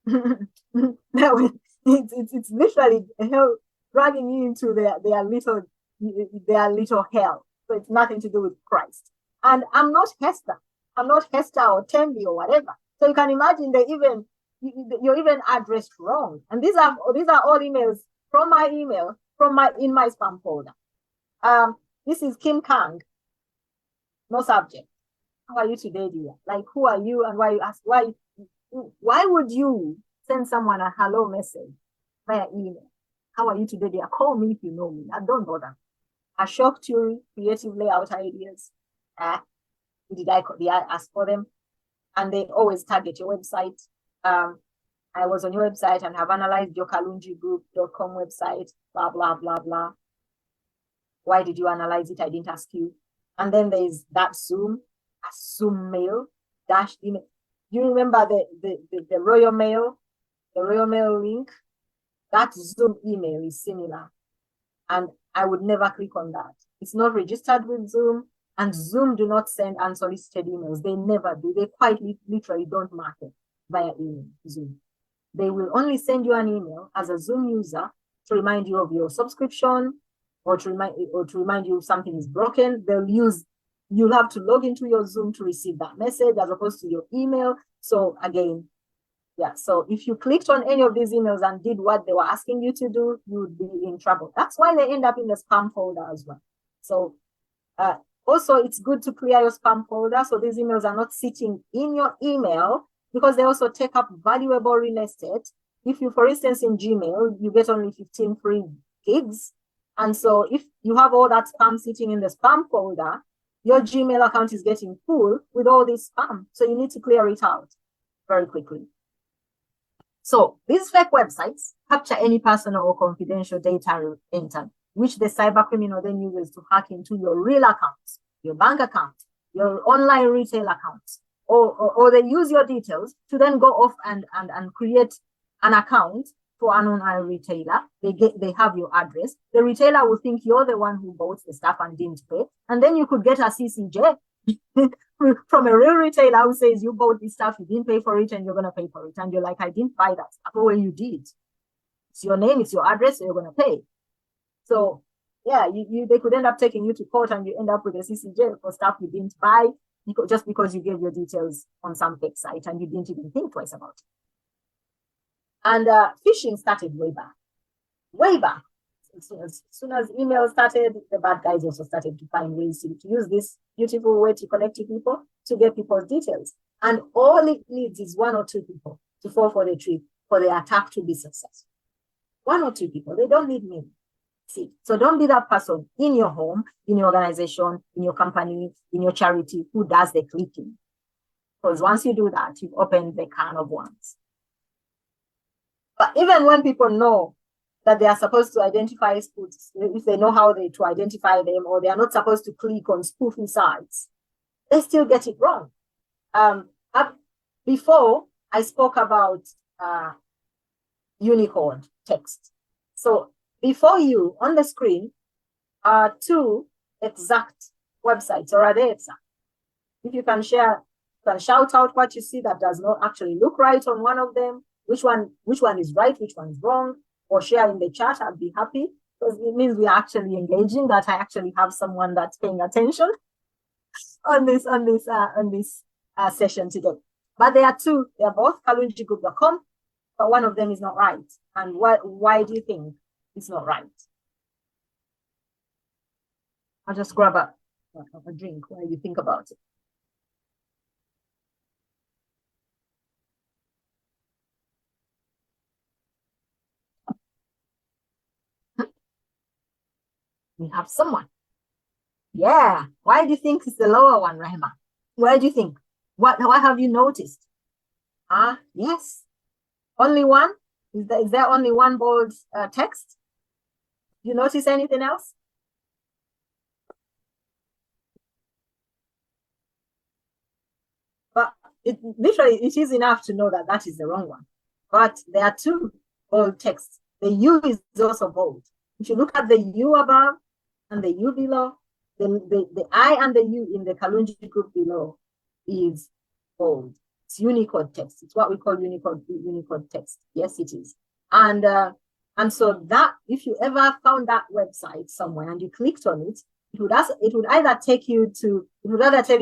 [SPEAKER 1] It's literally hell dragging you into their little hell. So it's nothing to do with Christ. And I'm not Hester. I'm not Hester or Tembi or whatever. So you can imagine you're even addressed wrong. And these are all emails from my email in my spam folder. This is Kim Kang. No subject. How are you today, dear? Like, who are you, and why you ask? Why would you send someone a hello message via email? How are you today, dear? Call me if you know me. Don't bother. a shock theory, creative layout ideas. Did I ask for them? And they always target your website. I was on your website and have analyzed your kalunjigroup.com website, blah, blah, blah, blah. Why did you analyze it? I didn't ask you. And then there's that Zoom, a Zoom mail, dash email. You remember the Royal Mail, the Royal Mail link? That Zoom email is similar. And I would never click on that. It's not registered with Zoom, and Zoom do not send unsolicited emails. They never do. They quite literally don't market via email, Zoom. They will only send you an email as a Zoom user to remind you of your subscription, or to remind you if something is broken. You'll have to log into your Zoom to receive that message as opposed to your email. So again, yeah, so if you clicked on any of these emails and did what they were asking you to do, you would be in trouble. That's why they end up in the spam folder as well. So also, it's good to clear your spam folder so these emails are not sitting in your email, because they also take up valuable real estate. If you, for instance, in Gmail, you get only 15 free gigs. And so if you have all that spam sitting in the spam folder, your Gmail account is getting full with all this spam. So you need to clear it out very quickly. So these fake websites capture any personal or confidential data entered, which the cyber criminal then uses to hack into your real accounts, your bank account, your online retail accounts, or they use your details to then go off and create an account for an online retailer. They have your address. The retailer will think you're the one who bought the stuff and didn't pay, and then you could get a CCJ from a real retailer who says you bought this stuff, you didn't pay for it, and you're going to pay for it. And you're like, I didn't buy that stuff. Oh, well, you did. It's your name, it's your address, so you're going to pay. So yeah, they could end up taking you to court, and you end up with a CCJ for stuff you didn't buy just because you gave your details on some fake site and you didn't even think twice about it. And phishing started way back. Way back. As soon as email started, the bad guys also started to find ways to use this beautiful way to connect to people to get people's details. And all it needs is one or two people to fall for the trick for the attack to be successful. One or two people. They don't need many. See, so don't be that person in your home, in your organization, in your company, in your charity who does the clicking. Because once you do that, you've opened the can of worms. But even when people know that they are supposed to identify spoofs, if they know how to identify them, or they are not supposed to click on spoofy sites, they still get it wrong. Before, I spoke about Unicode text. So before you, on the screen, are two exact websites, or are they exact? If you can share, you can shout out what you see that does not actually look right on one of them, which one is right, which one is wrong, or share in the chat. I'd be happy, because it means we are actually engaging, that I actually have someone that's paying attention on this session today. But there are two, they're both kalunjigroup.com, but one of them is not right. And why do you think it's not right? I'll just grab a drink while you think about it. We have someone. Yeah. Why do you think it's the lower one, Rahma? Why do you think? What have you noticed? Yes. Only one? Is there only one bold text? You notice anything else? But it is enough to know that is the wrong one. But there are two bold texts. The U is also bold. If you look at the U above and the U below, the I and the U in the Kalunji group below is bold. It's Unicode text. It's what we call Unicode text. Yes, it is. And so that, if you ever found that website somewhere and you clicked on it, it would either tell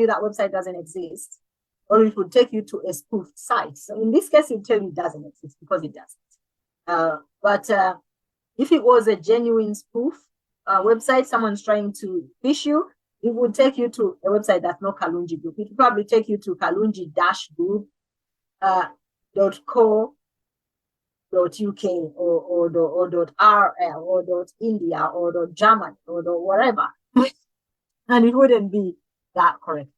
[SPEAKER 1] you that website doesn't exist, or it would take you to a spoofed site. So in this case, it would tell you it doesn't exist, because it doesn't. But if it was a genuine spoof website, someone's trying to phish you, it would take you to a website that's not Kalunji Group. It would probably take you to kalunji-group.co.uk. .uk or .rl or .india or .german or whatever. And it wouldn't be that correct.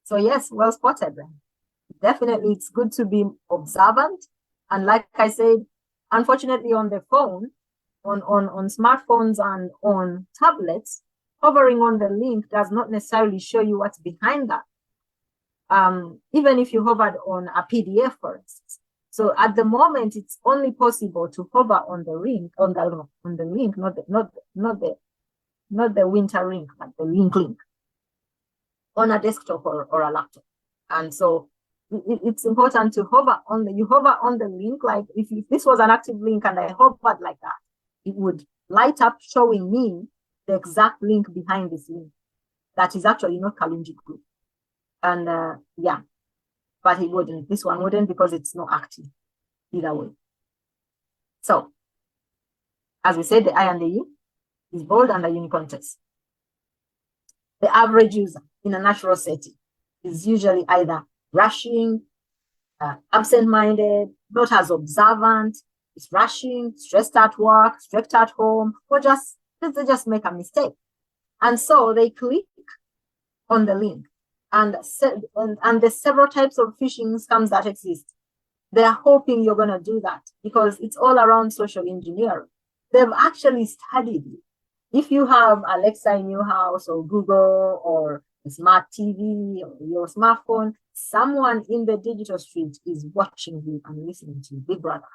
[SPEAKER 1] So yes, well spotted then. Definitely, it's good to be observant. And like I said, unfortunately on the phone, on smartphones and on tablets, hovering on the link does not necessarily show you what's behind that. Even if you hovered on a PDF, for instance. So at the moment, it's only possible to hover on the link, not the winter link, but the link on a desktop or a laptop. And so it's important to hover on the link. Like if this was an active link and I hovered like that, it would light up showing me the exact link behind this link. That is actually not Kalunji Group. And yeah, but it wouldn't. This one wouldn't because it's not active either way. So, as we said, the I and the U is bold under unicorn test. The average user in a natural setting is usually either rushing, absent-minded, not as observant, is rushing, stressed at work, stressed at home, or they just make a mistake. And so they click on the link. And there's several types of phishing scams that exist. They're hoping you're going to do that because it's all around social engineering. They've actually studied it. If you have Alexa in your house or Google or a smart TV or your smartphone, someone in the digital street is watching you and listening to you, Big Brother,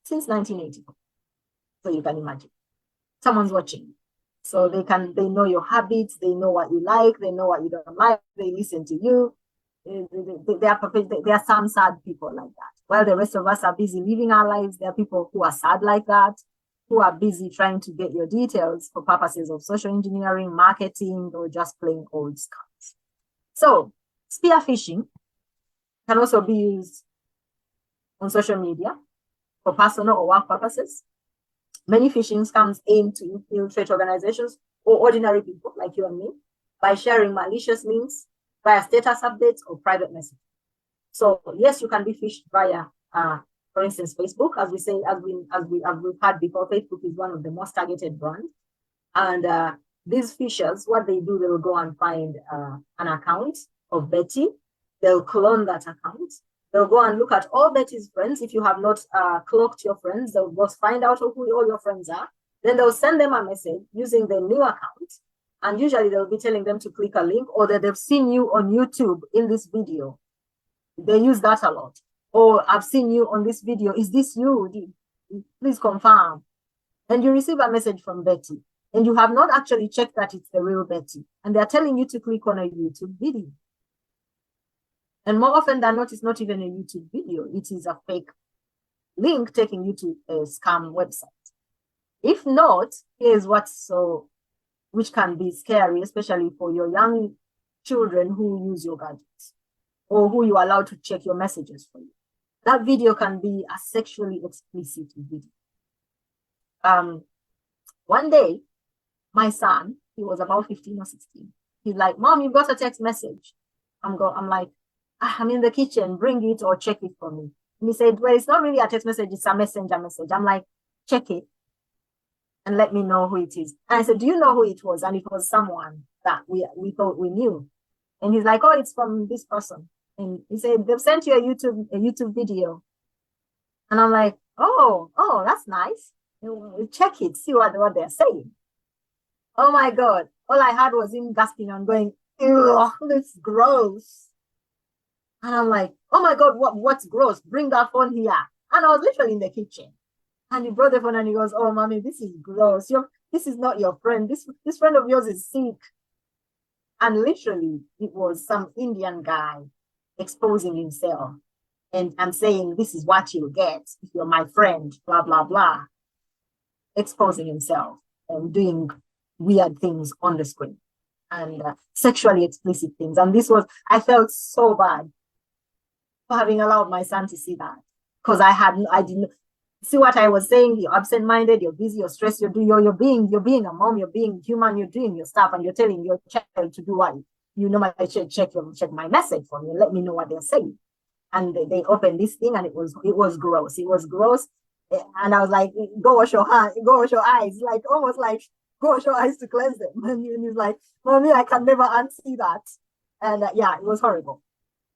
[SPEAKER 1] since 1984. So you can imagine. Someone's watching you. So they know your habits, they know what you like, they know what you don't like, they listen to you. There are some sad people like that. While the rest of us are busy living our lives, there are people who are sad like that, who are busy trying to get your details for purposes of social engineering, marketing, or just plain old scams. So spear phishing can also be used on social media for personal or work purposes. Many phishing scams aim to infiltrate organizations or ordinary people like you and me by sharing malicious links via status updates or private messaging. So yes, you can be phished via, for instance, Facebook. As we've had before, Facebook is one of the most targeted brands. And these phishers, what they do, they will go and find an account of Betty. They'll clone that account. They'll go and look at all Betty's friends. If you have not cloaked your friends, they'll go find out who all your friends are. Then they'll send them a message using their new account. And usually they'll be telling them to click a link or that they've seen you on YouTube in this video. They use that a lot. Or I've seen you on this video. Is this you? Please confirm. And you receive a message from Betty. And you have not actually checked that it's the real Betty. And they're telling you to click on a YouTube video. And more often than not, it's not even a YouTube video. It is a fake link taking you to a scam website. If not, here's which can be scary, especially for your young children who use your gadgets or who you allow to check your messages for you. That video can be a sexually explicit video. One day, my son, he was about 15 or 16. He's like, Mom, you've got a text message. I'm like, I'm in the kitchen, bring it or check it for me. And he said, well, it's not really a text message, it's a messenger message. I'm like, check it and let me know who it is. And I said, do you know who it was? And it was someone that we thought we knew. And he's like, oh, it's from this person. And he said, they've sent you a YouTube video. And I'm like, oh, that's nice. Check it, see what they're saying. Oh my God. All I had was him gasping and going, ew, that's gross. And I'm like, oh my God, what's gross? Bring that phone here. And I was literally in the kitchen. And he brought the phone and he goes, oh, Mommy, this is gross. This is not your friend. This friend of yours is sick. And literally, it was some Indian guy exposing himself and saying, this is what you'll get if you're my friend, blah, blah, blah. Exposing himself and doing weird things on the screen and sexually explicit things. And I felt so bad for having allowed my son to see that, because I didn't see what I was saying. You're absent-minded, you're busy, you're stressed, you're being a mom, you're being human, you're doing your stuff, and you're telling your child to do what you know. Check my message for me and let me know what they're saying. And they opened this thing, and it was gross. It was gross. And I was like, go wash your hands, go wash your eyes, like almost like go wash your eyes to cleanse them. And he's like, Mommy, I can never unsee that. And yeah, it was horrible.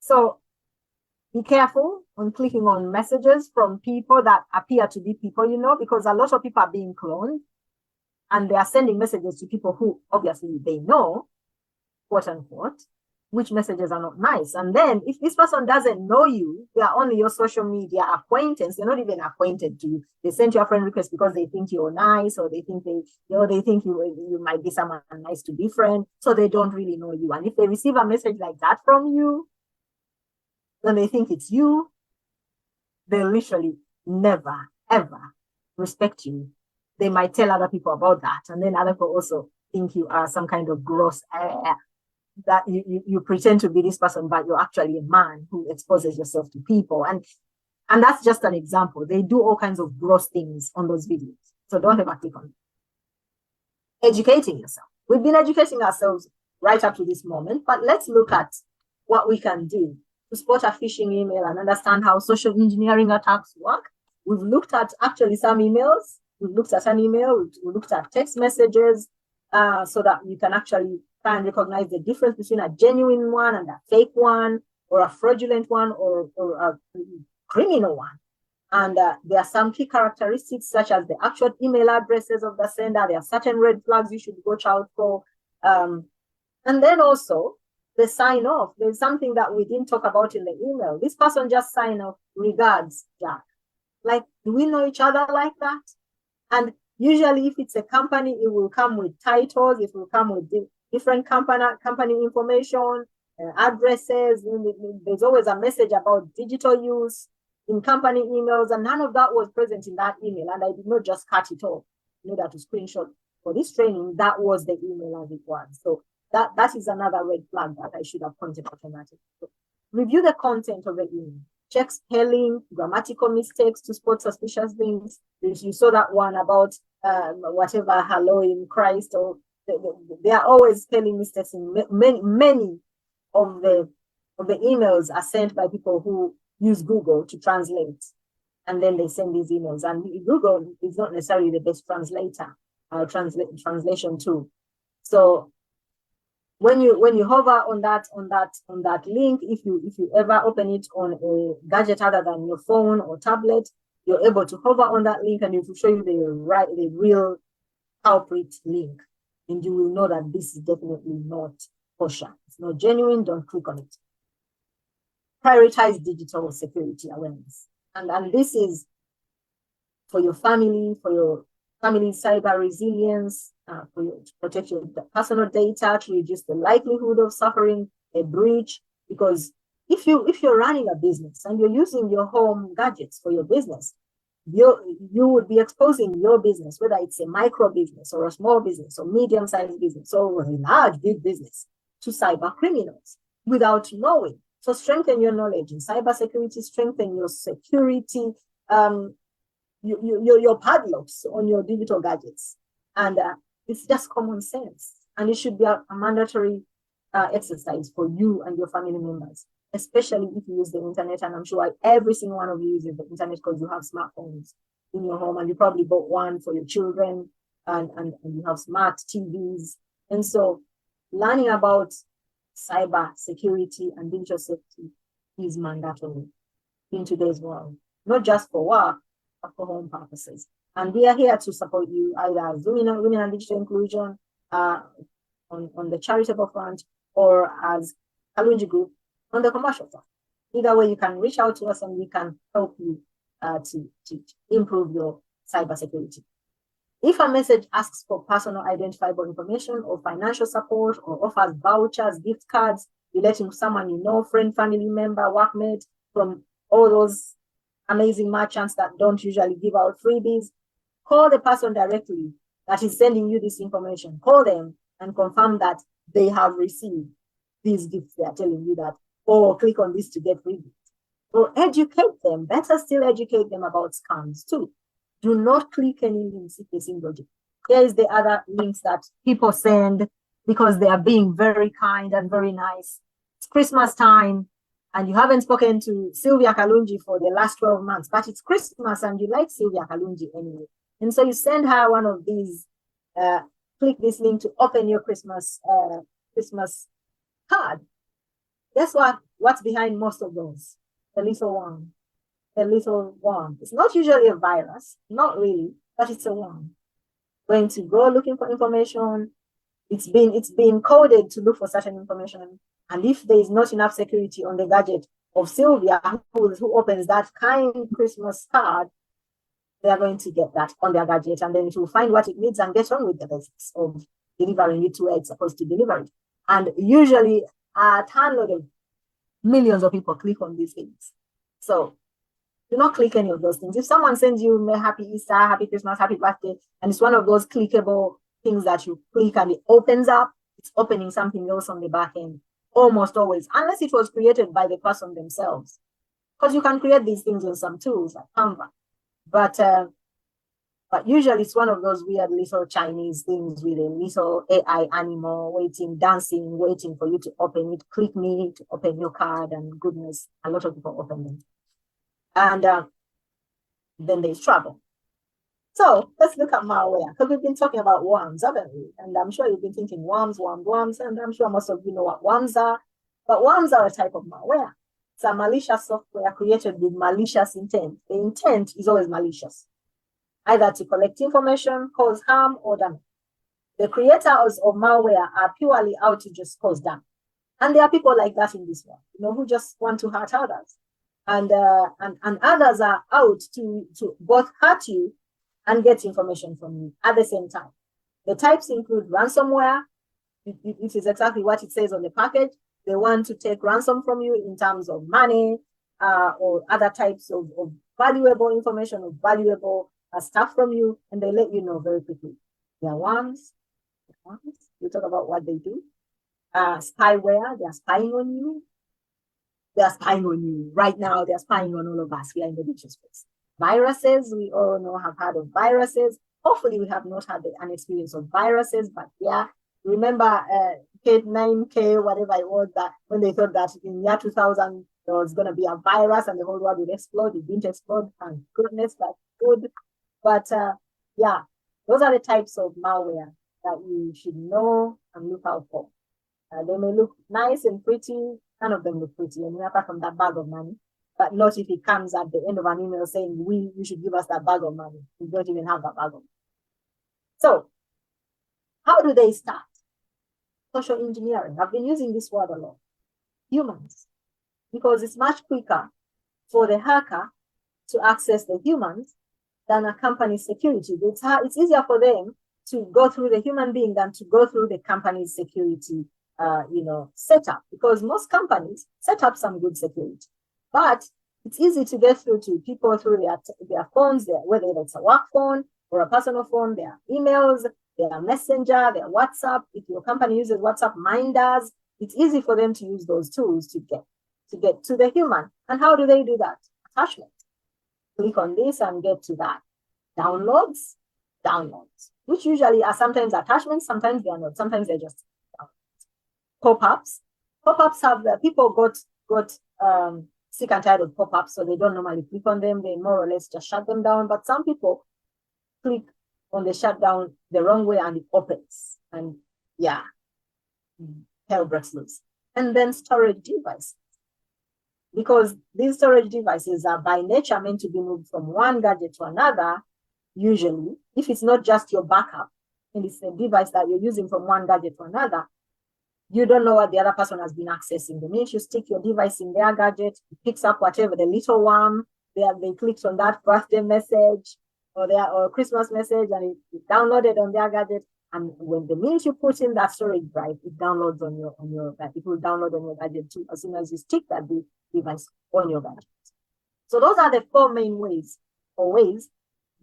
[SPEAKER 1] So be careful on clicking on messages from people that appear to be people, because a lot of people are being cloned and they are sending messages to people who obviously they know, quote unquote, which messages are not nice. And then if this person doesn't know you, they are only your social media acquaintance, they're not even acquainted to you. They sent you a friend request because they think you're nice, or they think you might be someone nice to be friend. So they don't really know you. And if they receive a message like that from you, then they think it's you, they literally never, ever respect you. They might tell other people about that. And then other people also think you are some kind of gross that you pretend to be this person, but you're actually a man who exposes yourself to people. And that's just an example. They do all kinds of gross things on those videos. So don't ever click on it. Educating yourself. We've been educating ourselves right up to this moment, but let's look at what we can do to spot a phishing email and understand how social engineering attacks work. We've looked at actually some emails. We've looked at an email. We looked at text messages so that you can actually try and recognize the difference between a genuine one and a fake one, or a fraudulent one, or a criminal one. And there are some key characteristics, such as the actual email addresses of the sender. There are certain red flags you should watch out for. And then also the sign off. There's something that we didn't talk about in the email. This person just signed off, regards, Jack. Like, do we know each other like that? And usually if it's a company, it will come with titles. It will come with different company information, addresses. There's always a message about digital use in company emails, and none of that was present in that email. And I did not just cut it off in order to screenshot for this training. That was the email as it was. So that is another red flag that I should have pointed out on that. So review the content of the email. Check spelling, grammatical mistakes to spot suspicious things. If you saw that one about whatever, hello in Christ, or there are always spelling mistakes in many of the emails are sent by people who use Google to translate, and then they send these emails. And Google is not necessarily the best translator, translation tool. So when you hover on that link, if you ever open it on a gadget other than your phone or tablet, you're able to hover on that link and it will show you the real culprit link. And you will know that this is definitely not kosher. It's not genuine. Don't click on it. Prioritize digital security awareness. And this is for your family, cyber resilience, for you to protect your personal data, to reduce the likelihood of suffering a breach. Because if you're running a business and you're using your home gadgets for your business, you would be exposing your business, whether it's a micro business or a small business or medium-sized business or a large, big business, to cyber criminals without knowing. So strengthen your knowledge in cybersecurity, strengthen your security, your padlocks on your digital gadgets. And it's just common sense. And it should be a mandatory exercise for you and your family members, especially if you use the internet. And I'm sure every single one of you uses the internet because you have smartphones in your home, and you probably bought one for your children, and you have smart TVs. And so learning about cyber security and digital safety is mandatory in today's world, not just for work, but for home purposes. And we are here to support you either as Women and Digital Inclusion on the charitable front, or as Kalunji Group on the commercial front. Either way, you can reach out to us and we can help you to improve your cybersecurity. If a message asks for personal identifiable information or financial support, or offers vouchers, gift cards relating to someone you know, friend, family member, workmate, from all those amazing merchants that don't usually give out freebies, call the person directly that is sending you this information. Call them and confirm that they have received these gifts. They are telling you that, or click on this to get free gifts. Or educate them. Better still, educate them about scams too. Do not click any links if they seem logical. Here is the other links that people send because they are being very kind and very nice. It's Christmas time, and you haven't spoken to Sylvia Kalunji for the last 12 months, but it's Christmas and you like Sylvia Kalunji anyway. And so you send her one of these, click this link to open your Christmas card. Guess what? What's behind most of those? The little worm. The little worm. It's not usually a virus, not really, but it's a worm. Going to go looking for information. It's been coded to look for certain information. And if there is not enough security on the gadget of Sylvia, who opens that kind Christmas card, they are going to get that on their gadget, and then it will find what it needs and get on with the basics of delivering it to where it's supposed to deliver it. And usually a ton of millions of people click on these things. So do not click any of those things. If someone sends you happy Easter, happy Christmas, happy birthday, and it's one of those clickable things that you click and it opens up, it's opening something else on the back end, almost always, unless it was created by the person themselves. Because you can create these things on some tools like Canva. But usually it's one of those weird little Chinese things with a little AI animal dancing, waiting for you to open it. Click me to open your card, and goodness, a lot of people open them. And then there's trouble. So let's look at malware, because we've been talking about worms, haven't we? And I'm sure you've been thinking worms, and I'm sure most of you know what worms are. But worms are a type of malware. It's a malicious software created with malicious intent. The intent is always malicious, either to collect information, cause harm, or damage. The creators of malware are purely out to just cause damage. And there are people like that in this world, who just want to hurt others. And others are out to both hurt you and get information from you at the same time. The types include ransomware. It is exactly what it says on the package. They want to take ransom from you in terms of money or other types of valuable information or valuable stuff from you, and they let you know very quickly. They are worms. We talk about what they do. Spyware, they are spying on you. They are spying on you. Right now, they are spying on all of us here in the digital space. Viruses, we all know, have heard of viruses. Hopefully, we have not had an experience of viruses, but yeah, remember K9K, whatever it was, that when they thought that in year 2000 there was going to be a virus and the whole world would explode. It didn't explode, thank goodness, that's good. But yeah, those are the types of malware that you should know and look out for. They may look nice and pretty. None of them look pretty, and apart from that bag of money, but not if it comes at the end of an email saying, you should give us that bag of money. We don't even have that bag of money. So how do they start? Social engineering. I've been using this word a lot. Humans. Because it's much quicker for the hacker to access the humans than a company's security. It's easier for them to go through the human being than to go through the company's security setup, because most companies set up some good security, but it's easy to get through to people through their phones, whether it's a work phone or a personal phone, their emails, their messenger, their WhatsApp. If your company uses WhatsApp, mine does. It's easy for them to use those tools to get to the human. And how do they do that? Attachment. Click on this and get to that. Downloads, which usually are sometimes attachments, sometimes they are not, sometimes they're just pop-ups. Pop-ups have people got sick and tired of pop-ups, so they don't normally click on them. They more or less just shut them down. But some people click on the shutdown the wrong way and it opens. And yeah, hell breaks loose. And then storage devices. Because these storage devices are by nature meant to be moved from one gadget to another, usually, if it's not just your backup, and it's a device that you're using from one gadget to another, you don't know what the other person has been accessing. The minute you stick your device in their gadget, it picks up whatever the little worm, they clicked on that birthday message or Christmas message, and it downloaded on their gadget. And when the minute you put in that storage drive, it downloads it will download on your gadget too, as soon as you stick that device on your gadget. So those are the four main ways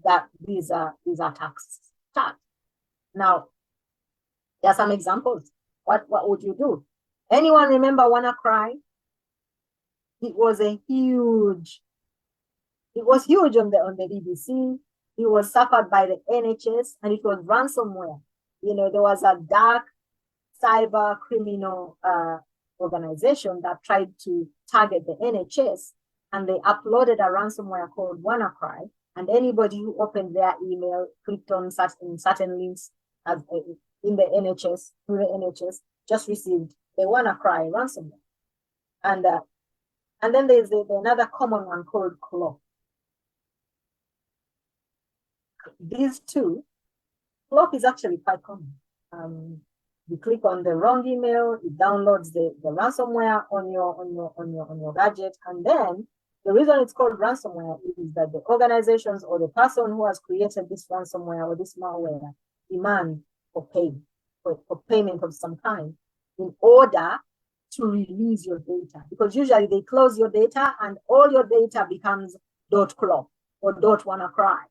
[SPEAKER 1] that these attacks start. Now, there are some examples. What would you do? Anyone remember WannaCry? It was huge on the BBC. It was suffered by the NHS, and it was ransomware. There was a dark cyber criminal organization that tried to target the NHS, and they uploaded a ransomware called WannaCry, and anybody who opened their email, clicked on certain links as in the NHS, through the NHS, just received the WannaCry ransomware. And then there's another common one called Cloak. These two, Cloak is actually quite common. You click on the wrong email, it downloads the ransomware on your gadget, and then the reason it's called ransomware is that the organizations or the person who has created this ransomware or this malware demand for payment of some kind in order to release your data, because usually they close your data and all your data becomes .clock or .WannaCry.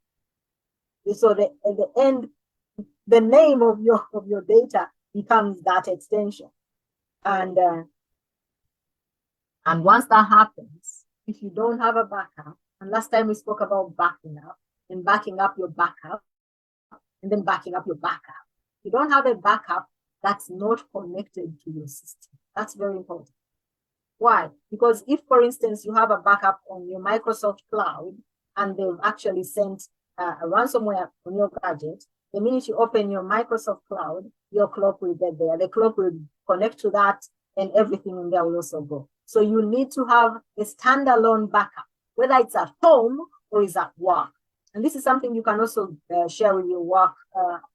[SPEAKER 1] So at the end, the name of your data becomes that extension. And once that happens, if you don't have a backup, and last time we spoke about backing up and backing up your backup, and then backing up your backup. You don't have a backup that's not connected to your system. That's very important. Why? Because if, for instance, you have a backup on your Microsoft Cloud and they've actually sent a ransomware on your gadget, the minute you open your Microsoft Cloud, your cloak will get there. The cloak will connect to that and everything in there will also go. So you need to have a standalone backup, whether it's at home or is at work. And this is something you can also share with your work,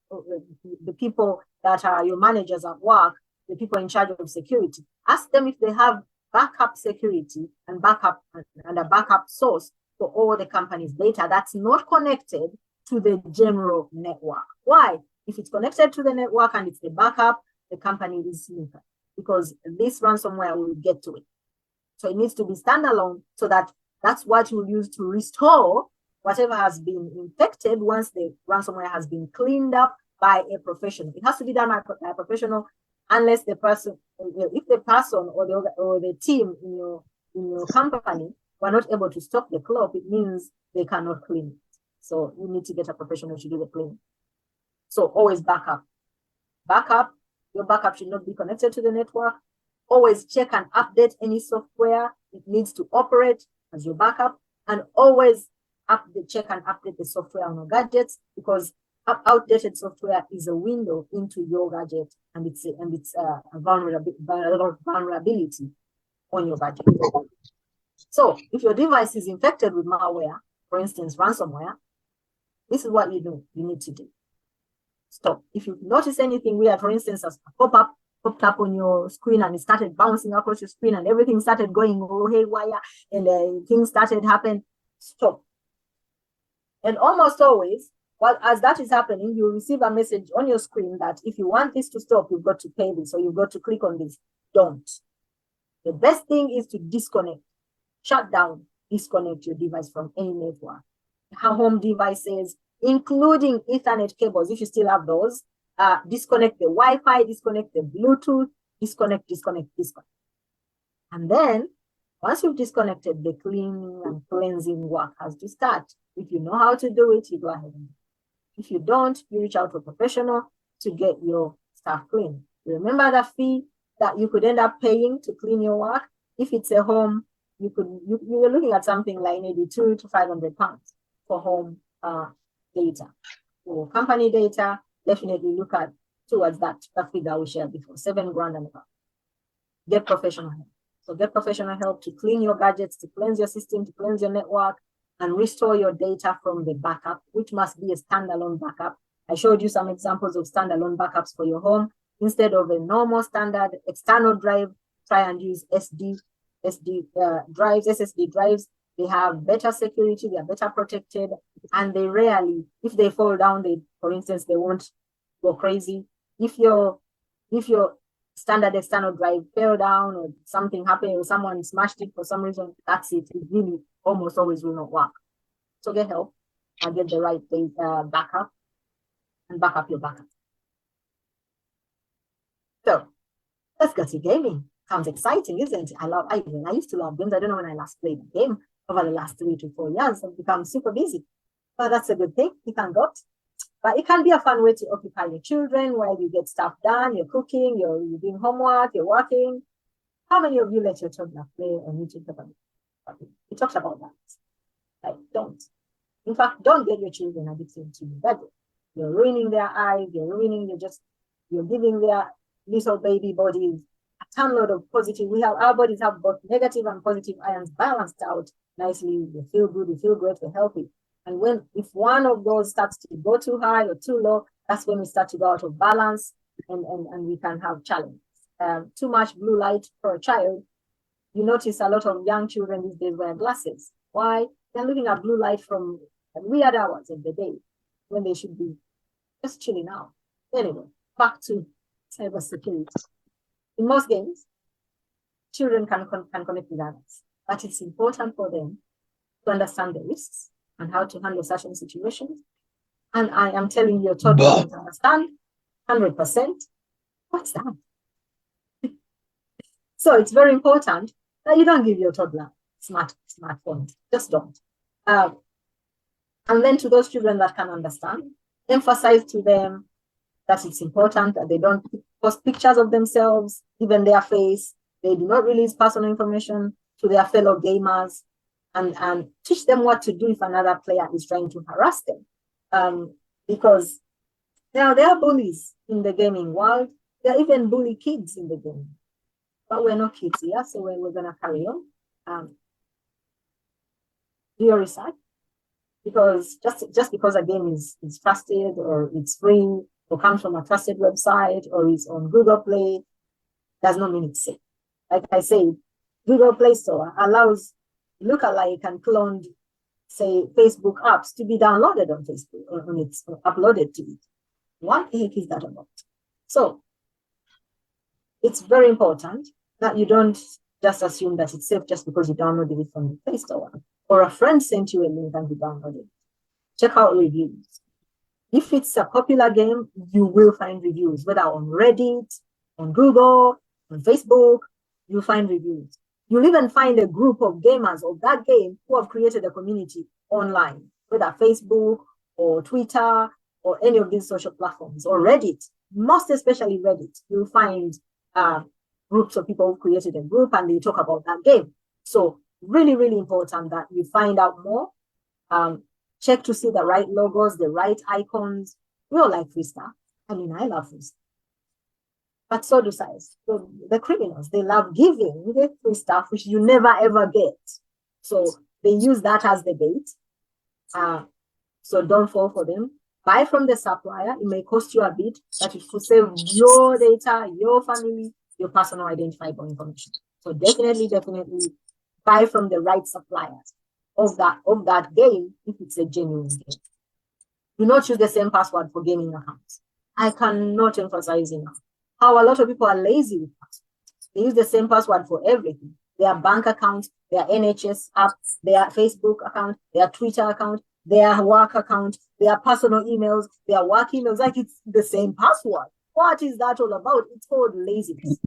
[SPEAKER 1] the people that are your managers at work, the people in charge of security. Ask them if they have backup security and backup and a backup source for all the company's data that's not connected to the general network. Why? If it's connected to the network and it's the backup, the company is safer because this ransomware will get to it. So it needs to be standalone so that that's what you will use to restore whatever has been infected once the ransomware has been cleaned up by a professional. It has to be done by a professional unless the person, if the person or the team in your company were not able to stop the cloak, it means they cannot clean it. So you need to get a professional to do the cleaning. So always backup. Your backup should not be connected to the network. Always check and update any software it needs to operate as your backup, and always check and update the software on your gadgets, because outdated software is a window into your gadget, and it's a vulnerability on your gadget. So if your device is infected with malware, for instance, ransomware, this is what you do. You need to do. Stop. If you notice anything weird, for instance, a pop-up popped up on your screen and it started bouncing across your screen and everything started going haywire and things started happening, stop. And almost always, as that is happening, you receive a message on your screen that if you want this to stop, you've got to pay this, or you've got to click on this. Don't. The best thing is to disconnect, shut down, disconnect your device from any network. Home devices, including Ethernet cables, if you still have those, disconnect the Wi-Fi, disconnect the Bluetooth, disconnect. And then, once you've disconnected, the cleaning and cleansing work has to start. If you know how to do it, you go ahead and do it. If you don't, you reach out to a professional to get your stuff clean. Remember the fee that you could end up paying to clean your work? If it's a home, you're looking at something like maybe £200 to £500 for home data. For company data, definitely look at towards that figure we shared before, $7,000 and above. Get professional help. So get professional help to clean your gadgets, to cleanse your system, to cleanse your network, and restore your data from the backup, which must be a standalone backup. I showed you some examples of standalone backups for your home. Instead of a normal standard external drive, try and use SSD drives. They have better security, they are better protected, and they rarely, if they fall down, for instance, they won't go crazy. If your standard external drive fell down or something happened or someone smashed it for some reason, that's it. It really almost always will not work. So get help and get the right backup and back up your backup. So let's get to gaming. Sounds exciting, isn't it? I used to love games. I don't know when I last played a game. Over the last 3 to 4 years, I've become super busy. But that's a good thing. You can go. But it can be a fun way to occupy your children while you get stuff done. You're cooking, you're doing homework, you're working. How many of you let your toddler play on YouTube? He talks about that. Like, don't. In fact, don't get your children addicted to the gadget. You're ruining their eyes, you're giving their little baby bodies a ton of positive. Our bodies have both negative and positive ions balanced out nicely. We feel good, we feel great, we're healthy. And if one of those starts to go too high or too low, that's when we start to go out of balance and we can have challenges. Too much blue light for a child. You notice a lot of young children these days wear glasses. Why? They're looking at blue light from weird hours of the day when they should be just chilling out. Anyway, back to cybersecurity. In most games, children can connect with others, but it's important for them to understand the risks and how to handle certain situations. And I am telling you, your toddler doesn't understand 100%. What's that? So it's very important that you don't give your toddler smartphones. Just don't. And then to those children that can understand, emphasize to them that it's important that they don't post pictures of themselves, even their face. They do not release personal information to their fellow gamers, and teach them what to do if another player is trying to harass them. Because there are bullies in the gaming world. There are even bully kids in the game. But we're not kids here, so we're going to carry on. Do your research. Because just because a game is trusted or it's free or comes from a trusted website or is on Google Play does not mean it's safe. Like I said, Google Play Store allows lookalike and cloned, say, Facebook apps to be downloaded on Facebook or uploaded to it. What the heck is that about? So it's very important that you don't just assume that it's safe just because you downloaded it from the Play Store or a friend sent you a link and you downloaded it. Check out reviews. If it's a popular game, you will find reviews, whether on Reddit, on Google, on Facebook, you'll find reviews. You'll even find a group of gamers of that game who have created a community online, whether Facebook or Twitter or any of these social platforms or Reddit, most especially Reddit. You'll find groups of people who created a group and they talk about that game. So really, really important that you find out more. Check to see the right logos, the right icons. We all like free stuff. I mean, I love free stuff. But so do size. So the criminals, they love giving free stuff, which you never ever get. So they use that as the bait. So don't fall for them. Buy from the supplier. It may cost you a bit, but it will save your data, your family, your personal identifiable information. So definitely buy from the right suppliers of that game if it's a genuine game. Do not use the same password for gaming accounts. I cannot emphasize enough how a lot of people are lazy with passwords. They use the same password for everything. Their bank account, their NHS app, their Facebook account, their Twitter account, their work account, their personal emails, their work emails, like it's the same password. What is that all about? It's called laziness.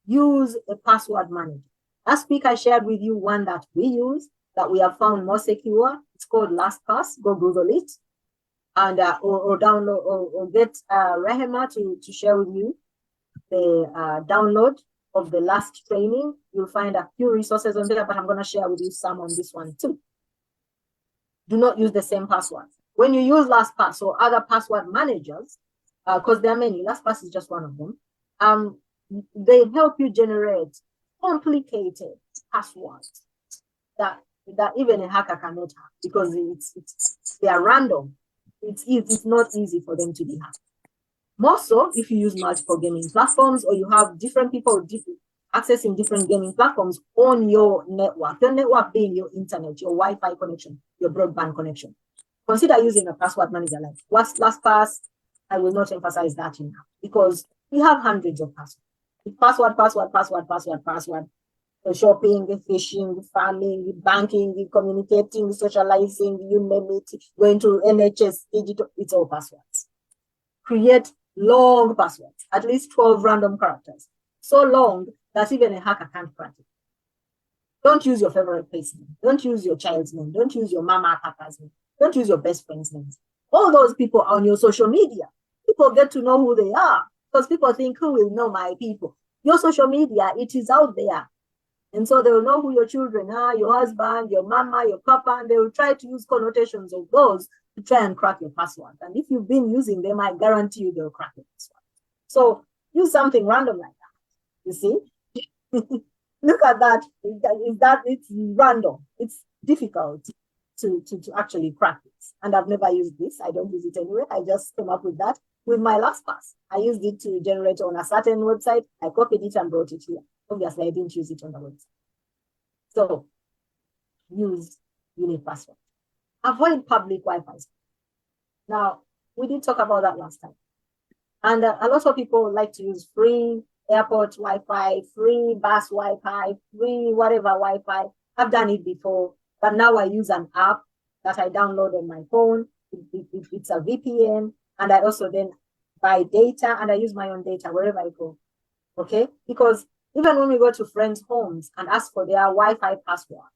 [SPEAKER 1] Use a password manager. Last week I shared with you one that we use that we have found more secure. It's called LastPass. Go Google it and or download or get Rehema to share with you the download of the last training. You'll find a few resources on there, but I'm going to share with you some on this one too. Do not use the same password. When you use LastPass or other password managers, because there are many, LastPass is just one of them, they help you generate complicated passwords that even a hacker cannot have because they are random. It's not easy for them to be hacked. More so if you use multiple gaming platforms or you have different people accessing different gaming platforms on your network. Your network being your internet, your Wi-Fi connection, your broadband connection. Consider using a password manager like LastPass. I will not emphasize that enough because we have hundreds of passwords. Password. Shopping, phishing, farming, banking, communicating, socializing, you name it, going to NHS, digital, it's all passwords. Create long passwords, at least 12 random characters. So long that even a hacker can't crack it. Don't use your favorite place name. Don't use your child's name. Don't use your mama, papa's name. Don't use your best friend's names. All those people on your social media, people get to know who they are because people think, who will know my people?
[SPEAKER 2] Your social media, it is out there. And so they will know who your children are, your husband, your mama, your papa, and they will try to use connotations of those to try and crack your password. And if you've been using them, I guarantee you they'll crack your password. So use something random like that. You see? Look at that. It's random. It's difficult to actually crack it. And I've never used this. I don't use it anyway. I just came up with that with my LastPass. I used it to generate on a certain website. I copied it and brought it here. Obviously, I didn't use it on the website. So use unique password. Avoid public Wi-Fi. Now, we did talk about that last time. And a lot of people like to use free airport Wi-Fi, free bus Wi-Fi, free whatever Wi-Fi. I've done it before, but now I use an app that I download on my phone. It's a VPN, and I also then buy data, and I use my own data wherever I go. Okay? Because even when we go to friends' homes and ask for their Wi-Fi password,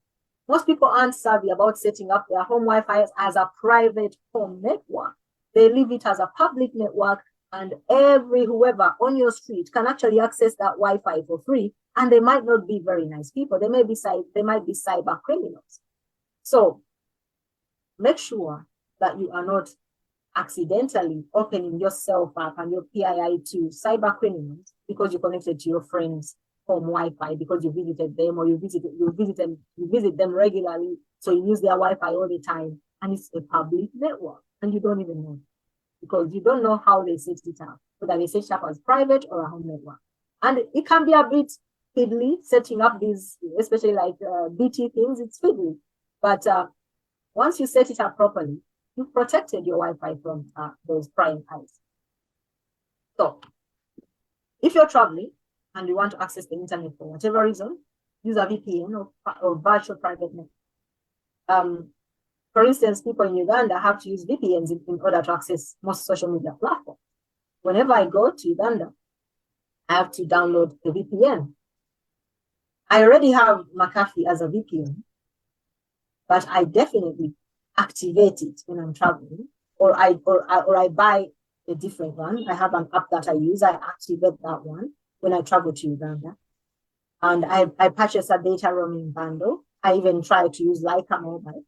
[SPEAKER 2] most people aren't savvy about setting up their home Wi-Fi as a private home network. They leave it as a public network, and whoever on your street can actually access that Wi-Fi for free, and they might not be very nice people. They might be cyber criminals. So make sure that you are not accidentally opening yourself up and your PII to cyber criminals because you're connected to your friends' home Wi-Fi, because you visited them, or you visit them regularly, so you use their Wi-Fi all the time, and it's a public network, and you don't even know, because you don't know how they set it up, whether they set it up as private or a home network. And it can be a bit fiddly setting up these, especially like BT things. It's fiddly, but once you set it up properly, you've protected your Wi-Fi from those prying eyes. So if you're traveling and you want to access the internet for whatever reason, use a VPN or virtual private network. For instance, people in Uganda have to use VPNs in order to access most social media platforms. Whenever I go to Uganda, I have to download the VPN. I already have McAfee as a VPN, but I definitely activate it when I'm traveling, or I buy a different one. I have an app that I use. I activate that one when I travel to Uganda, and I purchase a data roaming bundle. I even try to use Leica Mobile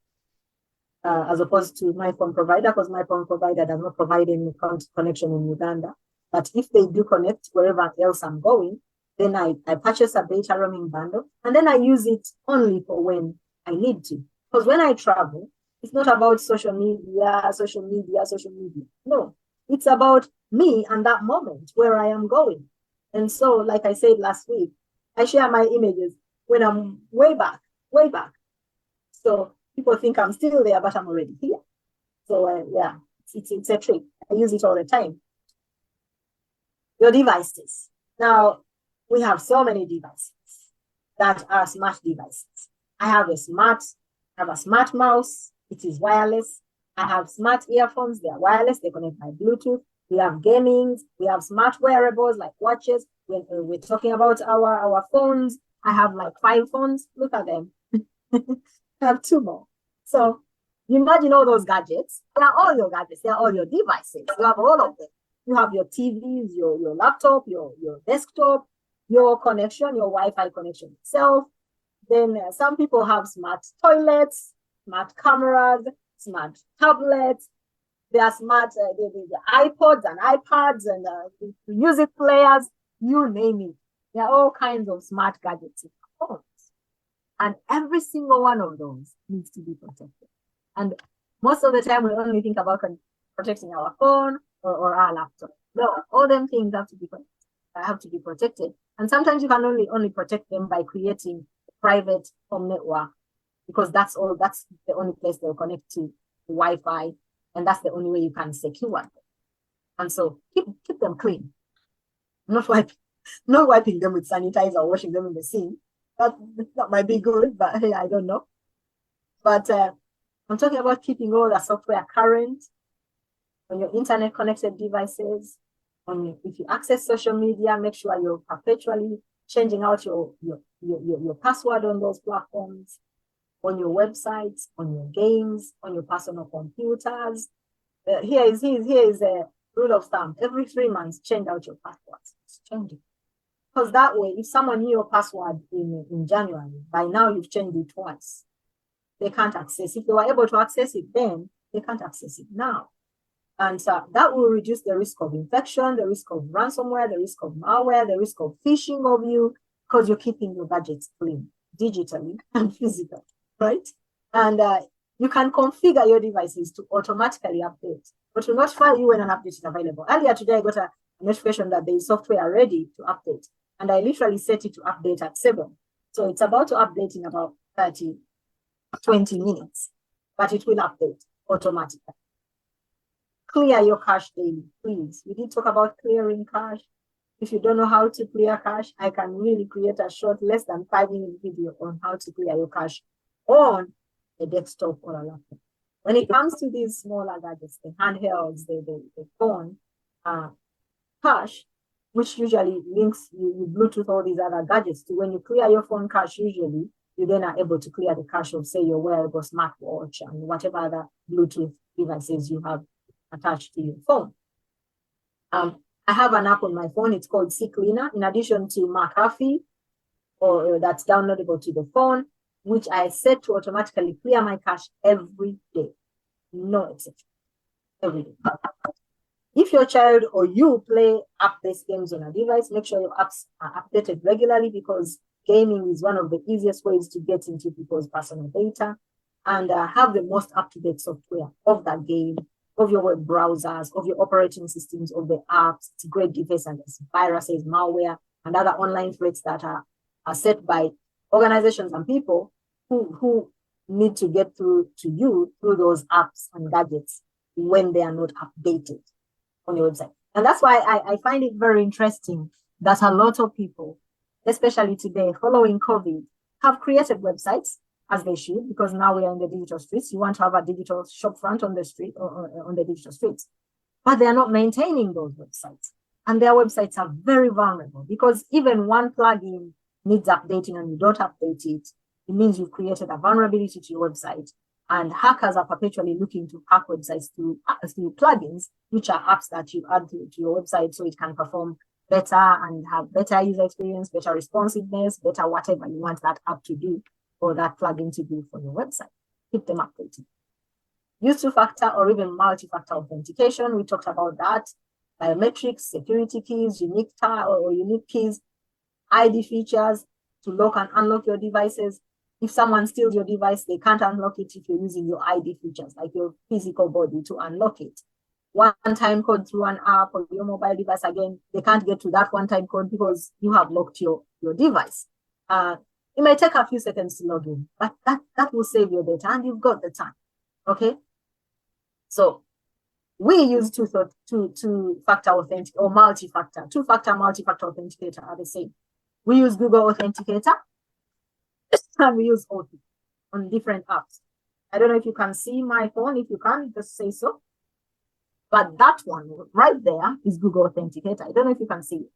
[SPEAKER 2] as opposed to my phone provider, because my phone provider does not provide any connection in Uganda. But if they do connect wherever else I'm going, then I purchase a data roaming bundle, and then I use it only for when I need to. Because when I travel, it's not about social media. No, it's about me and that moment where I am going. And so, like I said last week, I share my images when I'm way back. So people think I'm still there, but I'm already here. So yeah, it's a trick. I use it all the time. Your devices. Now, we have so many devices that are smart devices. I have a smart mouse. It is wireless. I have smart earphones. They are wireless. They connect by Bluetooth. We have gaming. We have smart wearables like watches. When we're talking about our phones, I have like 5 phones. Look at them. I have 2 more. So you imagine all those gadgets. They are all your gadgets. They are all your devices. You have all of them. You have your TVs, your laptop, your desktop, your connection, your Wi-Fi connection itself. Then some people have smart toilets, smart cameras, smart tablets. They are smart the iPods and iPads and music players, you name it. There are all kinds of smart gadgets in our phones. And every single one of those needs to be protected. And most of the time, we only think about protecting our phone or our laptop. No, all them things have to be protected. And sometimes you can only protect them by creating a private home network, because that's the only place they'll connect to Wi-Fi, and that's the only way you can secure them. And so keep them clean. Not wiping them with sanitizer or washing them in the sink. That might be good, but hey, I don't know. But I'm talking about keeping all the software current on your internet connected devices. If you access social media, make sure you're perpetually changing out your password on those platforms, on your websites, on your games, on your personal computers. Here is a rule of thumb. Every 3 months, change out your passwords. Change it. Because that way, if someone knew your password in January, by now you've changed it twice. They can't access it. If they were able to access it then, they can't access it now. And so that will reduce the risk of infection, the risk of ransomware, the risk of malware, the risk of phishing of you, because you're keeping your gadgets clean, digitally and physically, right? And you can configure your devices to automatically update, or to notify you when an update is available. Earlier today, I got a notification that there is software ready to update, and I literally set it to update at 7. So it's about to update in about 20 minutes, but it will update automatically. Clear your cache daily, please. We did talk about clearing cache. If you don't know how to clear cache, I can really create a short, less than 5-minute video on how to clear your cache on a desktop or a laptop. When it comes to these smaller gadgets, the handhelds, the phone cache, which usually links you Bluetooth all these other gadgets to, when you clear your phone cache, usually you then are able to clear the cache of, say, your wearable smartwatch and whatever other Bluetooth devices you have attached to your phone. I have an app on my phone. It's called CCleaner, in addition to McAfee, or that's downloadable to the phone, which I set to automatically clear my cache every day. No exception. Every day. If your child or you play app-based games on a device, make sure your apps are updated regularly, because gaming is one of the easiest ways to get into people's personal data, and have the most up-to-date software of that game, of your web browsers, of your operating systems, of the apps. It's a great defense against viruses, malware, and other online threats that are set by organizations and people who need to get through to you through those apps and gadgets when they are not updated on your website. And that's why I find it very interesting that a lot of people, especially today, following COVID, have created websites, as they should, because now we are in the digital streets. You want to have a digital shop front on the street, or on the digital streets, but they are not maintaining those websites. And their websites are very vulnerable, because even one plugin needs updating and you don't update it, it means you've created a vulnerability to your website. And hackers are perpetually looking to hack websites through plugins, which are apps that you add to your website so it can perform better and have better user experience, better responsiveness, better whatever you want that app to do, or that plugin to do for your website. Keep them updated. Use two-factor or even multi-factor authentication. We talked about that. Biometrics, security keys, unique keys, ID features to lock and unlock your devices. If someone steals your device, they can't unlock it if you're using your ID features, like your physical body, to unlock it. One-time code through an app or your mobile device, again, they can't get to that one-time code because you have locked your device. It may take a few seconds to log in, but that will save your data, and you've got the time. Okay? So we use two-factor authentic or multi-factor. Two-factor, multi-factor authenticator are the same. We use Google Authenticator and we use OT on different apps. I don't know if you can see my phone. If you can, just say so. But that one right there is Google Authenticator. I don't know if you can see it.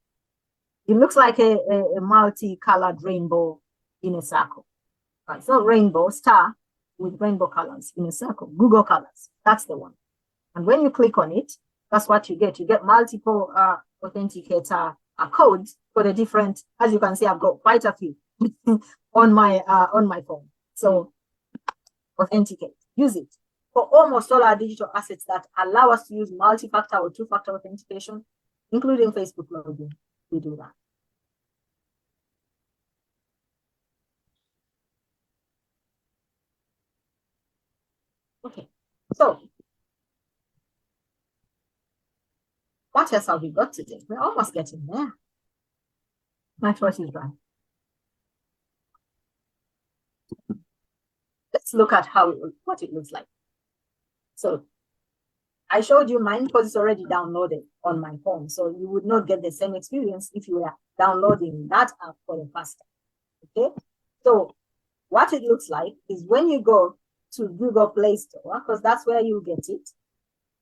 [SPEAKER 2] It looks like a multi-colored rainbow in a circle. Right, so rainbow star with rainbow colors in a circle, Google colors. That's the one. And when you click on it, that's what you get. You get multiple authenticator codes for the different. As you can see, I've got quite a few on my phone. So authenticate, use it for almost all our digital assets that allow us to use multi-factor or two-factor authentication, including Facebook login. We do that. Okay, so what else have we got today? We're almost getting there. My throat is dry. Let's look at what it looks like. So I showed you mine because it's already downloaded on my phone. So you would not get the same experience if you were downloading that app for the first time. Okay, so what it looks like is when you go to Google Play Store, because that's where you get it,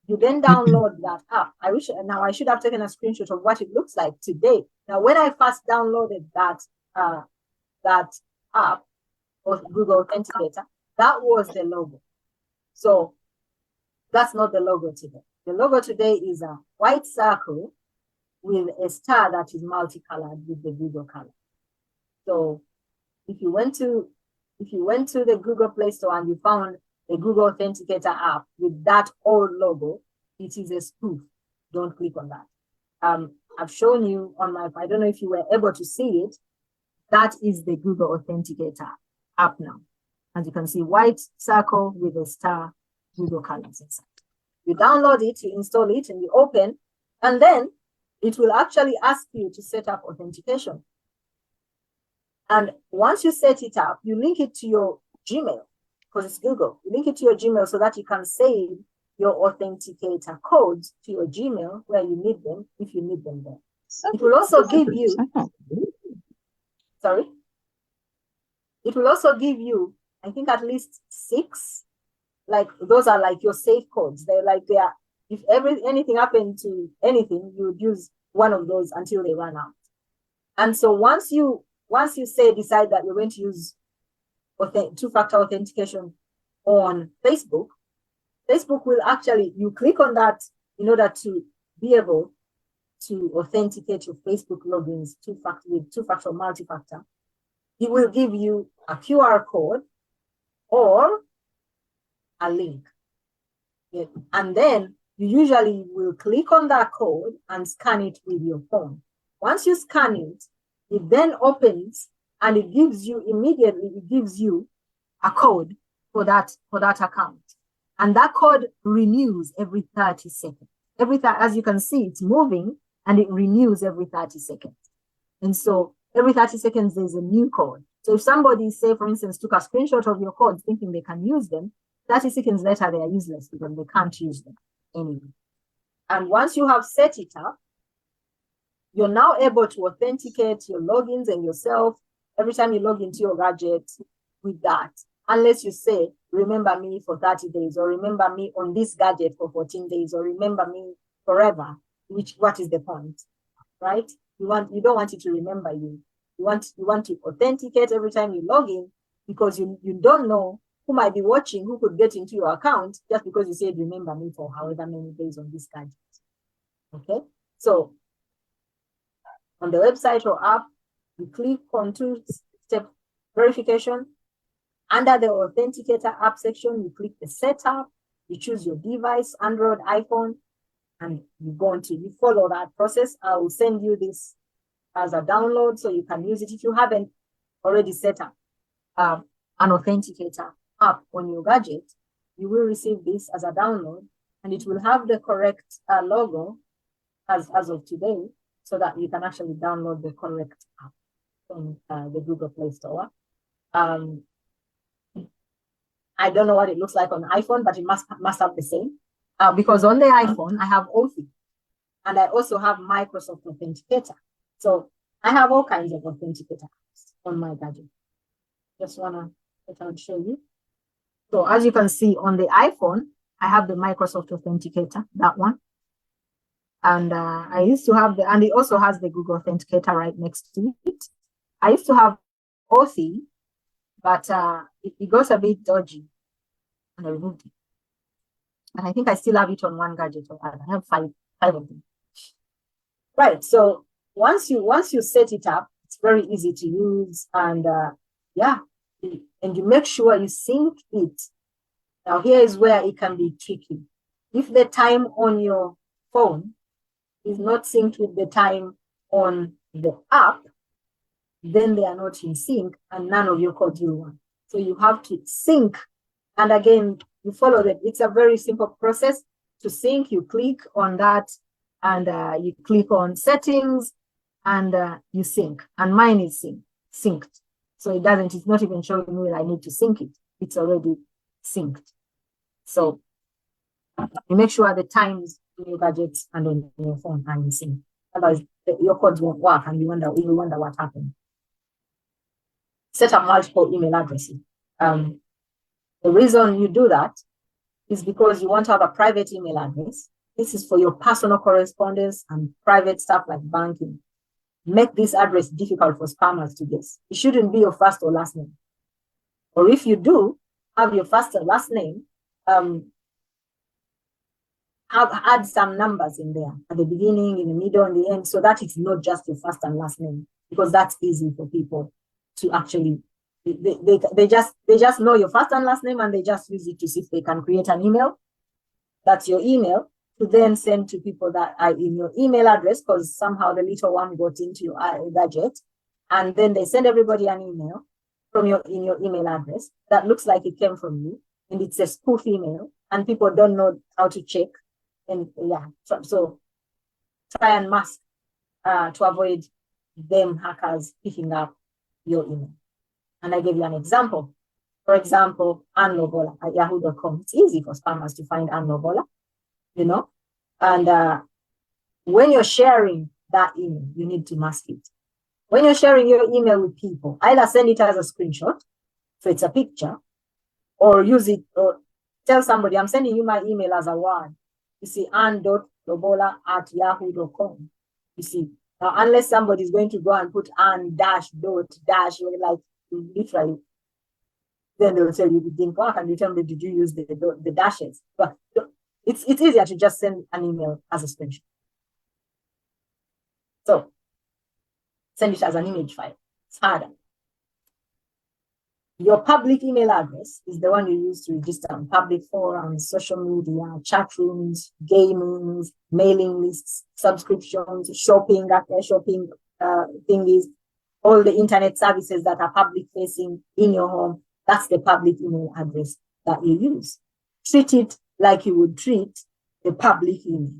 [SPEAKER 2] you then download that app. I should have taken a screenshot of what it looks like today. Now, when I first downloaded that app of Google Authenticator, that was the logo. So that's not the logo today. The logo today is a white circle with a star that is multicolored with the Google color. So if you went to the Google Play Store and you found a Google Authenticator app with that old logo, it is a spoof. Don't click on that. I've shown you on my, I don't know if you were able to see it. That is the Google Authenticator app now. As you can see, white circle with a star, Google colors inside. You download it, you install it, and you open, and then it will actually ask you to set up authentication. And once you set it up, you link it to your Gmail, because it's Google. You link it to your Gmail so that you can save your authenticator codes to your Gmail where you need them, if you need them there. It will also give you, sorry? It will also give you, I think, at least 6, like those are like your safe codes. They're like, they are, if anything happened to anything, you would use one of those until they run out. And so once you decide that you're going to use two-factor authentication on Facebook, Facebook will actually, you click on that in order to be able to authenticate your Facebook logins with two-factor multi-factor. It will give you a QR code or a link. And then you usually will click on that code and scan it with your phone. Once you scan it, it then opens and it gives you immediately, it gives you a code for that account. And that code renews every 30 seconds. As you can see, it's moving and it renews every 30 seconds. And so every 30 seconds, there's a new code. So if somebody, say, for instance, took a screenshot of your code thinking they can use them, 30 seconds later, they are useless because they can't use them anyway. And once you have set it up, you're now able to authenticate your logins and yourself every time you log into your gadget with that. Unless you say, remember me for 30 days, or remember me on this gadget for 14 days, or remember me forever, what is the point, right? You don't want it to remember you. You want to authenticate every time you log in, because you don't know who might be watching, who could get into your account just because you said, remember me for however many days on this gadget. Okay, so on the website or app, you click on two-step verification. Under the Authenticator app section, you click the setup, you choose your device, Android, iPhone, and you follow that process. I will send you this as a download so you can use it if you haven't already set up an Authenticator app on your gadget. You will receive this as a download, and it will have the correct logo as of today, so that you can actually download the correct app from the Google Play Store. I don't know what it looks like on iPhone, but it must have the same. Because on the iPhone, I have Authy, and I also have Microsoft Authenticator. So I have all kinds of Authenticator apps on my gadget. Just wanna show you. So as you can see on the iPhone, I have the Microsoft Authenticator, that one. And I used to have and it also has the Google Authenticator right next to it. I used to have Authy, but it got a bit dodgy, and I removed it. And I think I still have it on one gadget. I have five of them. Right. So once you set it up, it's very easy to use, and and you make sure you sync it. Now here is where it can be tricky. If the time on your phone is not synced with the time on the app, then they are not in sync and none of your codes will work. So you have to sync. And again, you follow that. It's a very simple process to sync. You click on that and you click on settings and you sync. And mine is synced. So it's not even showing me that I need to sync it. It's already synced. So you make sure the times in your gadgets and on your phone are in sync. Otherwise, your codes won't work and you will wonder what happened. Set up multiple email addresses. The reason you do that is because you want to have a private email address. This is for your personal correspondence and private stuff like banking. Make this address difficult for spammers to guess. It shouldn't be your first or last name. Or if you do have your first or last name, add some numbers in there at the beginning, in the middle, and the end, so that it's not just your first and last name, because that's easy for people to actually, they just know your first and last name, and they just use it to see if they can create an email. That's your email to then send to people that are in your email address, because somehow the little one got into your gadget, and then they send everybody an email from your email address that looks like it came from you, and it's a spoof email, and people don't know how to check. And yeah, so try and mask to avoid them hackers picking up your email. And I gave you an example. For example, Anlobola at yahoo.com. It's easy for spammers to find Anlobola, you know. And when you're sharing that email, you need to mask it. When you're sharing your email with people, either send it as a screenshot, so it's a picture, or use it, or tell somebody, I'm sending you my email as a word. You see, ann.lobola@yahoo.com. You see, now unless somebody is going to go and put ann-dot-dash, like literally, then they will tell you, and you tell me, did you use the dashes? But it's easier to just send an email as a screenshot. So send it as an image file. It's harder. Your public email address is the one you use to register on public forums, social media, chat rooms, gamings, mailing lists, subscriptions, shopping thingies, all the internet services that are public facing in your home. That's the public email address that you use. Treat it like you would treat the public email,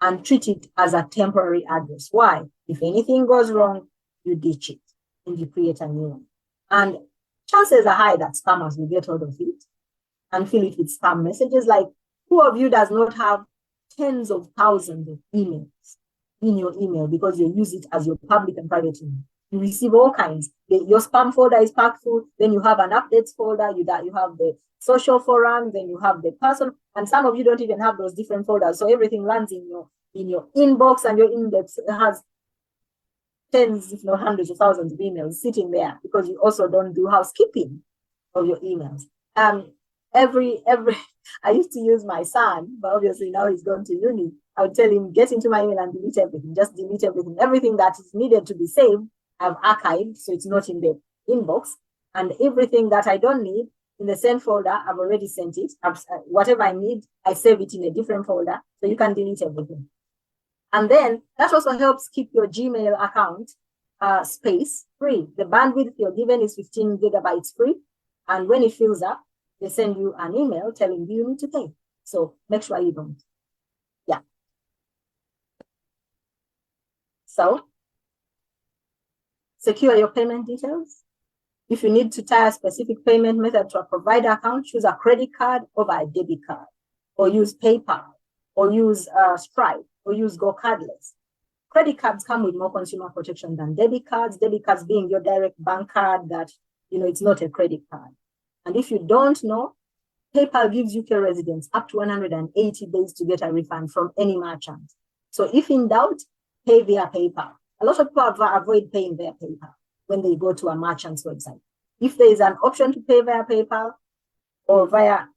[SPEAKER 2] and treat it as a temporary address. Why? If anything goes wrong, you ditch it and you create a new one. And chances are high that spammers will get hold of it and fill it with spam messages. Like, who of you does not have tens of thousands of emails in your email because you use it as your public and private email? You receive all kinds. Your spam folder is packed full. Then you have an updates folder. You have the social forum. Then you have the personal. And some of you don't even have those different folders. So everything lands in your inbox, and your index has tens, if not hundreds of thousands of emails sitting there, because you also don't do housekeeping of your emails. I used to use my son, but obviously now he's gone to uni. I would tell him, get into my email and delete everything. Just delete everything. Everything that is needed to be saved, I've archived, so it's not in the inbox. And everything that I don't need in the send folder, I've already sent it. Whatever I need, I save it in a different folder, so you can delete everything. And then that also helps keep your Gmail account space free. The bandwidth you're given is 15 gigabytes free. And when it fills up, they send you an email telling you need to pay. So make sure you don't. Yeah. So secure your payment details. If you need to tie a specific payment method to a provider account, choose a credit card over a debit card, or use PayPal, or use Stripe, or use Go Cardless. Credit cards come with more consumer protection than debit cards. Debit cards being your direct bank card that, it's not a credit card. And if you don't know, PayPal gives UK residents up to 180 days to get a refund from any merchant. So if in doubt, pay via PayPal. A lot of people avoid paying via PayPal when they go to a merchant's website. If there is an option to pay via PayPal or via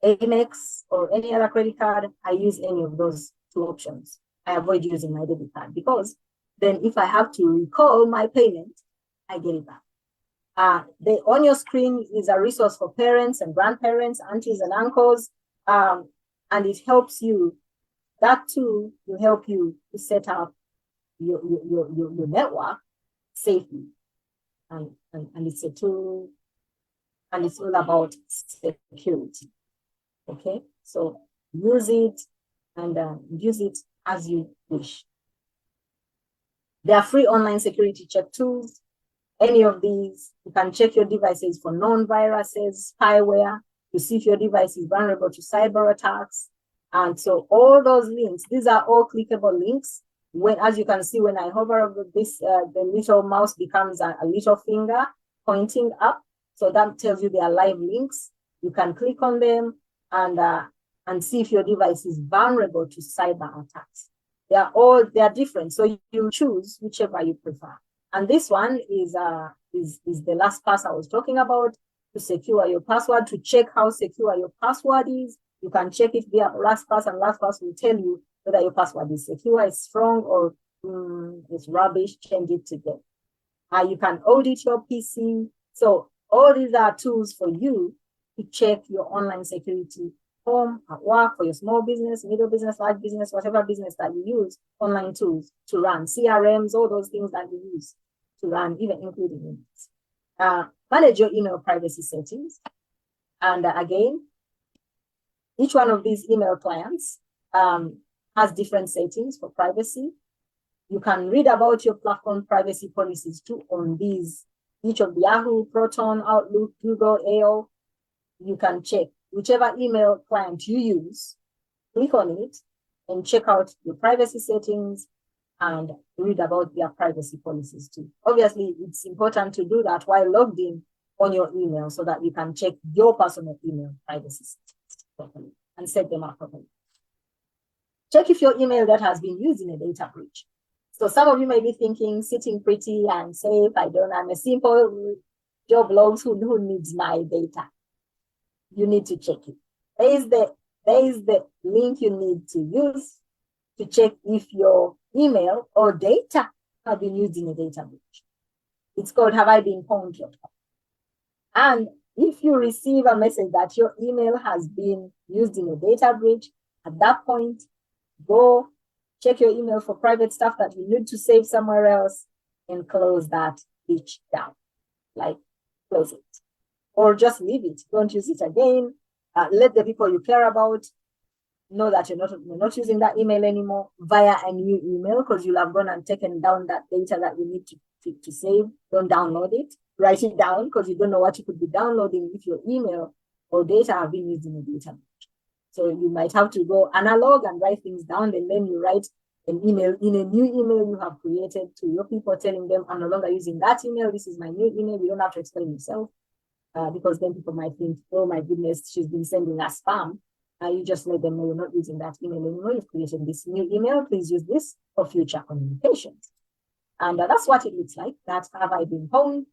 [SPEAKER 2] Amex or any other credit card, I use any of those two options. I avoid using my debit card, because then if I have to recall my payment, I get it back. On your screen is a resource for parents and grandparents, aunties and uncles, and it helps you. That too will help you to set up your network safely, and it's a tool, and it's all about security. Okay, so use it, and use it as you wish. There are free online security check tools. Any of these, you can check your devices for known viruses, spyware, to see if your device is vulnerable to cyber attacks. And so all those links, these are all clickable links. As you can see, when I hover over this, the little mouse becomes a little finger pointing up. So that tells you they are live links. You can click on them and see if your device is vulnerable to cyber attacks. They are different, so you choose whichever you prefer. And this one is the last pass I was talking about, to secure your password, to check how secure your password is. You can check it via LastPass, and LastPass will tell you whether your password is secure, it's strong, or it's rubbish. Change it again. You can audit your PC. So all these are tools for you to check your online security, home, at work, for your small business, middle business, large business, whatever business that you use, online tools to run, CRMs, all those things that you use to run, even including emails. Manage your email privacy settings. And again, each one of these email clients has different settings for privacy. You can read about your platform privacy policies too on these, each of the Yahoo, Proton, Outlook, Google, AOL. You can check whichever email client you use, click on it and check out your privacy settings and read about their privacy policies too. Obviously, it's important to do that while logged in on your email so that you can check your personal email privacy settings properly and set them up properly. Check if your email that has been used in a data breach. So some of you may be thinking, sitting pretty and safe, I'm a simple job logs, who needs my data? You need to check it. There is the link you need to use to check if your email or data have been used in a data breach. It's called haveibeenpwned.com. And if you receive a message that your email has been used in a data breach, at that point, go check your email for private stuff that you need to save somewhere else and close that breach down. Like, close it. Or just leave it. Don't use it again. Let the people you care about know that you're not using that email anymore via a new email, because you'll have gone and taken down that data that you need to save. Don't download it. Write it down, because you don't know what you could be downloading if your email or data have been used in a data breach. So you might have to go analog and write things down, and then you write an email in a new email you have created to your people, telling them, I'm no longer using that email. This is my new email. You don't have to explain yourself, because then people might think, oh my goodness, she's been sending us spam. You just let them know you're not using that email anymore. You've created this new email. Please use this for future communications. And that's what it looks like. That's Have I Been Pwned?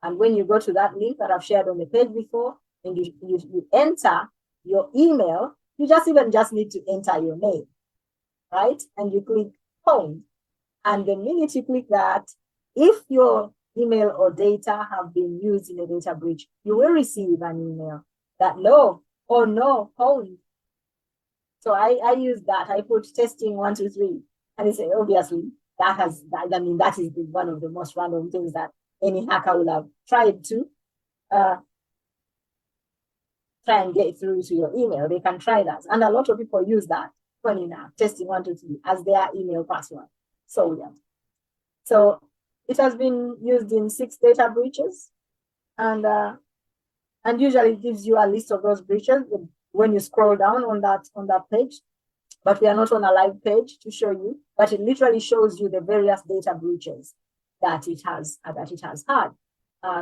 [SPEAKER 2] And when you go to that link that I've shared on the page before, and you enter your email, you just need to enter your name, right? And you click Pwned. And the minute you click that, if your email or data have been used in a data breach, you will receive an email that no, pwned. So I use that. I put testing 1, 2, 3, and it's obviously that is one of the most random things that any hacker will have tried to try and get through to your email. They can try that, and a lot of people use that. Funny enough, testing 1, 2, 3 as their email password. So weird. So it has been used in 6 data breaches, and usually it gives you a list of those breaches when you scroll down on that page. But we are not on a live page to show you, but it literally shows you the various data breaches that it has had.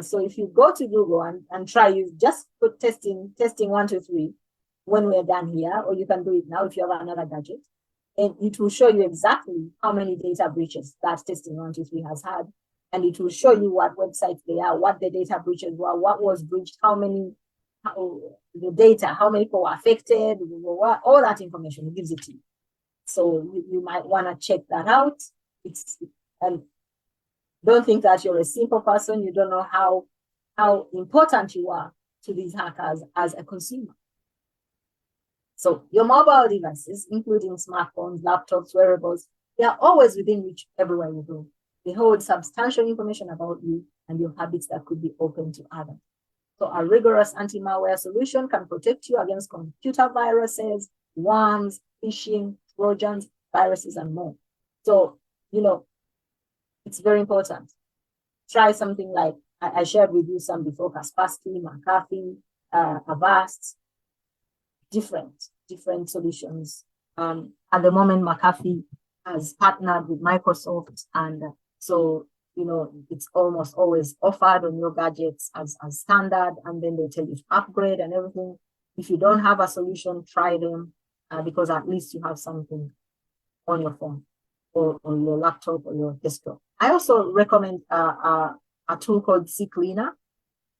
[SPEAKER 2] So if you go to Google and try, you just put testing 1, 2, 3 when we're done here, or you can do it now if you have another gadget, and it will show you exactly how many data breaches that testing 1, 2, 3 has had. And it will show you what websites they are, what the data breaches were, what was breached, the data, how many people were affected, all that information, it gives it to you. So you might want to check that out. And don't think that you're a simple person. You don't know how important you are to these hackers as a consumer. So your mobile devices, including smartphones, laptops, wearables, they are always within reach everywhere you go. They hold substantial information about you and your habits that could be open to others. So a rigorous anti-malware solution can protect you against computer viruses, worms, phishing, trojans, viruses, and more. So, it's very important. Try something like I shared with you some before: Kaspersky, McAfee, Avast, different solutions. At the moment, McAfee has partnered with Microsoft, and so it's almost always offered on your gadgets as standard, and then they tell you to upgrade and everything. If you don't have a solution, try them, because at least you have something on your phone or on your laptop or your desktop. I also recommend a tool called CCleaner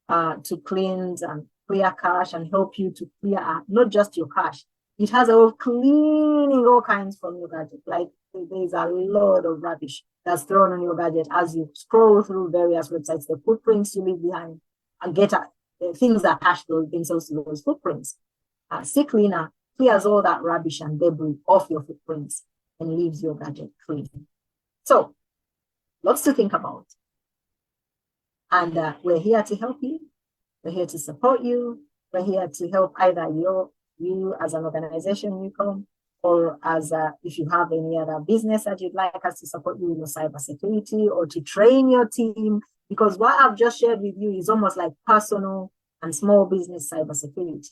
[SPEAKER 2] to cleanse and
[SPEAKER 1] clear cache and help you to clear not just your cache. It has a way of cleaning all kinds from your gadget. Like there's a lot of rubbish that's thrown on your gadget as you scroll through various websites, the footprints you leave behind, and get things that attach themselves to those footprints. CCleaner clears all that rubbish and debris off your footprints and leaves your gadget clean. So, lots to think about. And we're here to help you. We're here to support you. We're here to help either you as an organization, UCOMM, or as if you have any other business that you'd like us to support you with your cybersecurity or to train your team. Because what I've just shared with you is almost like personal and small business cybersecurity.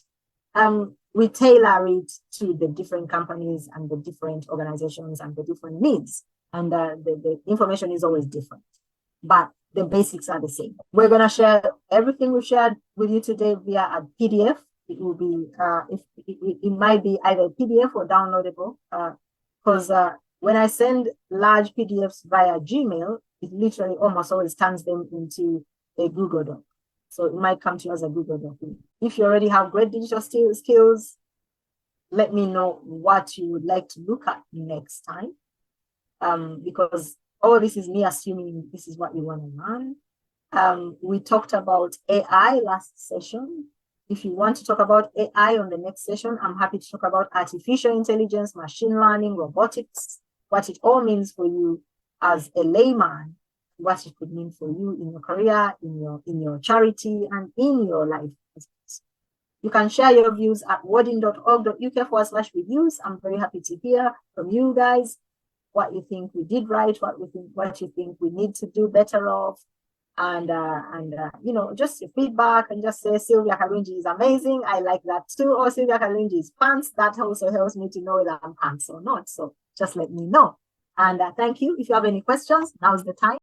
[SPEAKER 1] We tailor it to the different companies and the different organizations and the different needs. And the information is always different, but the basics are the same. We're going to share everything we've shared with you today via a PDF. It will be, it might be either a PDF or downloadable, because when I send large PDFs via Gmail, it literally almost always turns them into a Google Doc. So it might come to you as a Google Doc. If you already have great digital skills, let me know what you would like to look at next time. Because all this is me assuming this is what you want to learn. We talked about AI last session. If you want to talk about AI on the next session, I'm happy to talk about artificial intelligence, machine learning, robotics, what it all means for you as a layman, what it could mean for you in your career, in your charity, and in your life. You can share your views at wodin.org.uk/reviews. I'm very happy to hear from you guys what you think we did right, what you think we need to do better of, and you know, just your feedback, and just say Sylvia Kalungi is amazing. I like that too. Or Sylvia Kalungi is pants. That also helps me to know that I'm pants or not. So just let me know. And thank you. If you have any questions, now's the time.